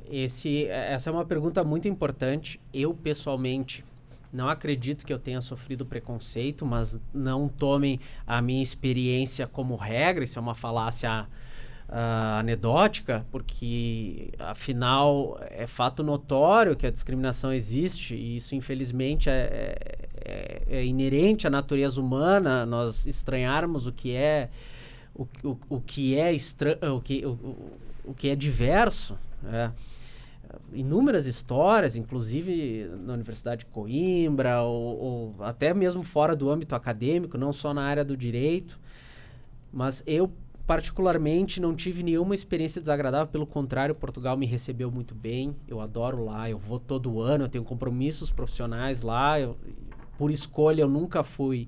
essa é uma pergunta muito importante. Eu, pessoalmente, não acredito que eu tenha sofrido preconceito, mas não tomem a minha experiência como regra. Isso é uma falácia anedótica, porque, afinal, é fato notório que a discriminação existe e isso, infelizmente, é inerente à natureza humana. Nós estranharmos o que é diverso. Inúmeras histórias, inclusive na Universidade de Coimbra ou até mesmo fora do âmbito acadêmico, não só na área do direito, mas eu particularmente não tive nenhuma experiência desagradável, pelo contrário, Portugal me recebeu muito bem, eu adoro lá, eu vou todo ano, eu tenho compromissos profissionais lá, por escolha eu nunca fui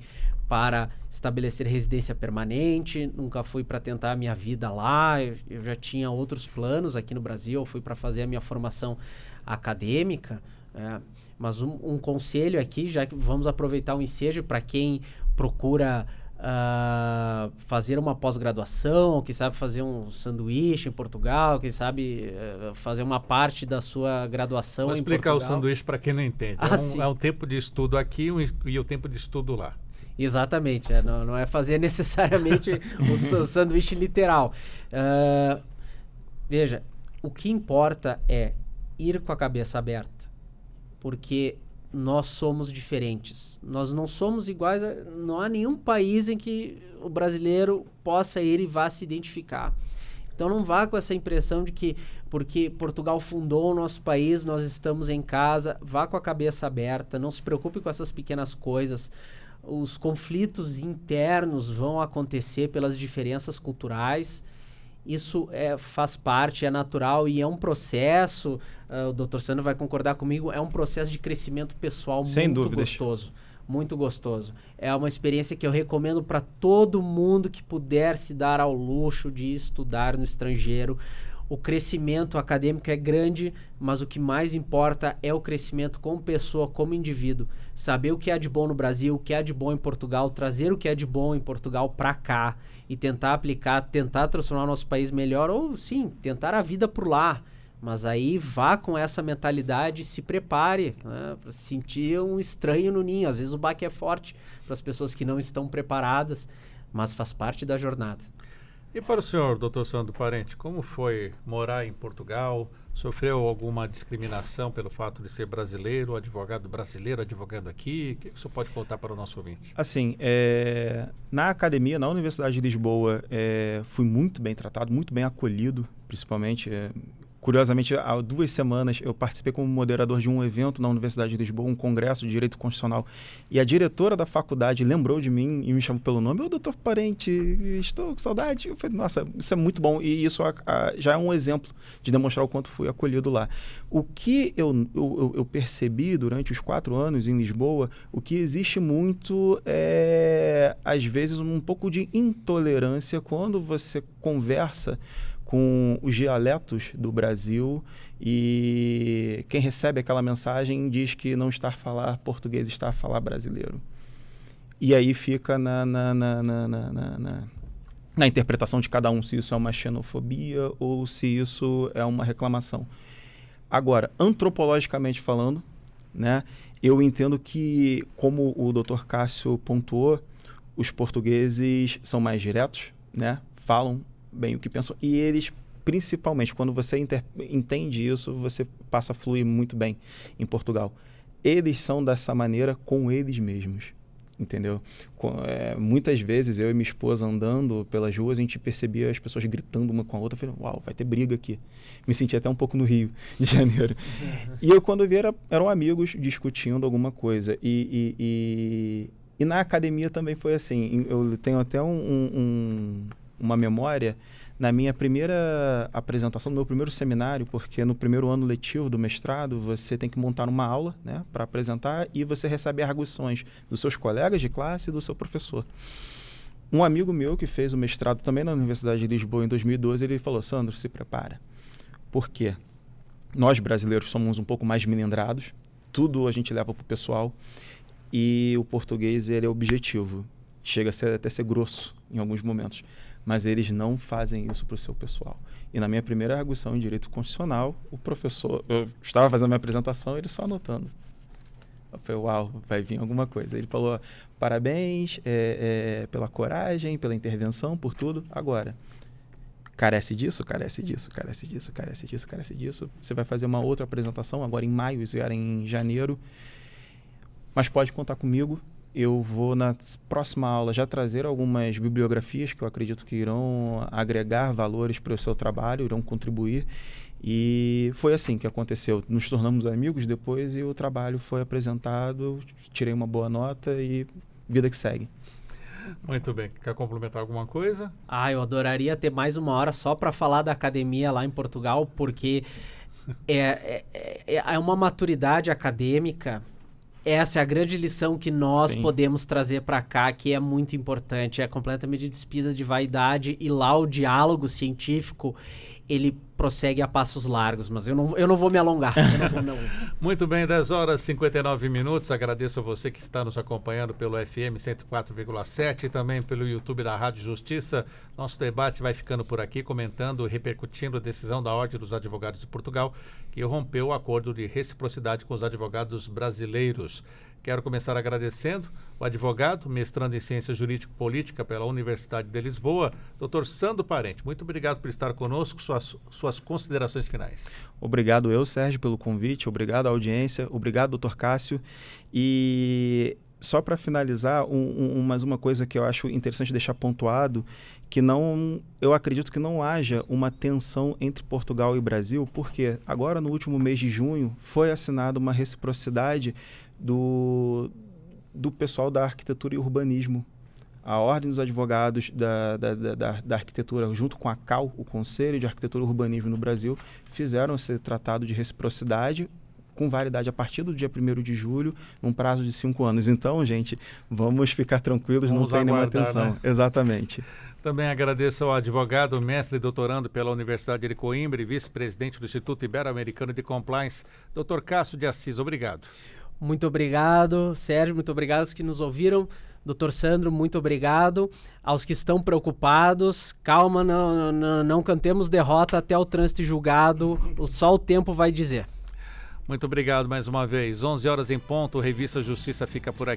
para estabelecer residência permanente, nunca fui para tentar a minha vida lá, eu já tinha outros planos aqui no Brasil, eu fui para fazer a minha formação acadêmica, mas um conselho aqui, já que vamos aproveitar o ensejo para quem procura fazer uma pós-graduação, que sabe fazer um sanduíche em Portugal, que sabe fazer uma parte da sua graduação em Portugal. Vou explicar o sanduíche para quem não entende. É um tempo de estudo aqui e o tempo de estudo lá. Exatamente, não é fazer necessariamente o sanduíche literal. Veja, o que importa é ir com a cabeça aberta, porque nós somos diferentes. Nós não somos iguais, não há nenhum país em que o brasileiro possa ir e vá se identificar. Então não vá com essa impressão de que porque Portugal fundou o nosso país, nós estamos em casa. Vá com a cabeça aberta, não se preocupe com essas pequenas coisas. Os conflitos internos vão acontecer pelas diferenças culturais. Isso faz parte, é natural e é um processo, o Dr. Sandro vai concordar comigo, é um processo de crescimento pessoal muito gostoso. Muito gostoso. É uma experiência que eu recomendo para todo mundo que puder se dar ao luxo de estudar no estrangeiro. O crescimento acadêmico é grande, mas o que mais importa é o crescimento como pessoa, como indivíduo. Saber o que há de bom no Brasil, o que há de bom em Portugal, trazer o que há de bom em Portugal para cá e tentar aplicar, tentar transformar o nosso país melhor, ou sim, tentar a vida por lá. Mas aí vá com essa mentalidade e se prepare, né, para sentir um estranho no ninho. Às vezes o baque é forte para as pessoas que não estão preparadas, mas faz parte da jornada. E para o senhor, doutor Sandro Parente, como foi morar em Portugal? Sofreu alguma discriminação pelo fato de ser brasileiro, advogado brasileiro advogando aqui? O que o senhor pode contar para o nosso ouvinte? Assim, na academia, na Universidade de Lisboa, fui muito bem tratado, muito bem acolhido, principalmente. Curiosamente, há 2 semanas eu participei como moderador de um evento na Universidade de Lisboa, um congresso de Direito Constitucional, e a diretora da faculdade lembrou de mim e me chamou pelo nome. Ô, doutor Parente, estou com saudade. Eu falei, nossa, isso é muito bom, e isso já é um exemplo de demonstrar o quanto fui acolhido lá. O que eu percebi durante os 4 anos em Lisboa, o que existe muito às vezes, um pouco de intolerância quando você conversa com os dialetos do Brasil e quem recebe aquela mensagem diz que não está a falar português, está a falar brasileiro. E aí fica na interpretação de cada um se isso é uma xenofobia ou se isso é uma reclamação. Agora, antropologicamente falando, né, eu entendo que, como o Dr. Cássio pontuou, os portugueses são mais diretos, né, falam bem o que pensam, e eles, principalmente, quando você entende isso, você passa a fluir muito bem em Portugal. Eles são dessa maneira com eles mesmos, entendeu? Muitas vezes, eu e minha esposa andando pelas ruas, a gente percebia as pessoas gritando uma com a outra, eu falei, uau, vai ter briga aqui. Me senti até um pouco no Rio de Janeiro. E eu, quando vi, eram amigos discutindo alguma coisa. E na academia também foi assim. Eu tenho até uma memória na minha primeira apresentação, no meu primeiro seminário, porque no primeiro ano letivo do mestrado, você tem que montar uma aula, né, para apresentar, e você recebe arguições dos seus colegas de classe e do seu professor. Um amigo meu que fez o mestrado também na Universidade de Lisboa em 2012, ele falou: Sandro, se prepara. Por quê? Nós brasileiros somos um pouco mais melindrados, tudo a gente leva para o pessoal, e o português ele é objetivo, chega até ser grosso em alguns momentos, mas eles não fazem isso para o seu pessoal. E na minha primeira arguição em Direito Constitucional, o professor, eu estava fazendo a minha apresentação, ele só anotando. Eu falei, uau, vai vir alguma coisa. Ele falou: parabéns pela coragem, pela intervenção, por tudo. Agora, carece disso, carece disso, carece disso, carece disso, carece disso. Você vai fazer uma outra apresentação agora em maio, isso era em janeiro. Mas pode contar comigo. Eu vou, na próxima aula, já trazer algumas bibliografias que eu acredito que irão agregar valores para o seu trabalho, irão contribuir. E foi assim que aconteceu. Nos tornamos amigos depois e o trabalho foi apresentado, tirei uma boa nota e vida que segue. Muito bem. Quer complementar alguma coisa? Eu adoraria ter mais uma hora só para falar da academia lá em Portugal, porque é uma maturidade acadêmica. Essa é a grande lição que nós podemos trazer para cá, que é muito importante. É completamente despida de vaidade, e lá o diálogo científico, ele prossegue a passos largos, mas eu não vou me alongar. Muito bem, 10h59. Agradeço a você que está nos acompanhando pelo FM 104,7 e também pelo YouTube da Rádio Justiça. Nosso debate vai ficando por aqui, comentando e repercutindo a decisão da Ordem dos Advogados de Portugal, que rompeu o acordo de reciprocidade com os advogados brasileiros. Quero começar agradecendo o advogado, mestrando em Ciência Jurídico-Política pela Universidade de Lisboa, Dr. Sandro Parente. Muito obrigado por estar conosco. Suas considerações finais. Obrigado Sérgio, pelo convite. Obrigado à audiência. Obrigado, Dr. Cássio. E só para finalizar, mais uma coisa que eu acho interessante deixar pontuado, que eu acredito que não haja uma tensão entre Portugal e Brasil, porque agora, no último mês de junho, foi assinada uma reciprocidade do pessoal da arquitetura e urbanismo. A Ordem dos Advogados da Arquitetura, junto com a CAU, o Conselho de Arquitetura e Urbanismo no Brasil, fizeram esse tratado de reciprocidade com validade a partir do dia 1º de julho, num prazo de 5 anos. Então, gente, vamos ficar tranquilos, não tem nenhuma tensão. Né? Exatamente. Também agradeço ao advogado, mestre e doutorando pela Universidade de Coimbra e vice-presidente do Instituto Ibero-Americano de Compliance, Dr. Cássio de Assis. Obrigado. Muito obrigado, Sérgio. Muito obrigado aos que nos ouviram. Dr. Sandro, muito obrigado. Aos que estão preocupados, calma, não cantemos derrota até o trânsito julgado. Só o tempo vai dizer. Muito obrigado mais uma vez. 11 horas em ponto, Revista Justiça fica por aqui.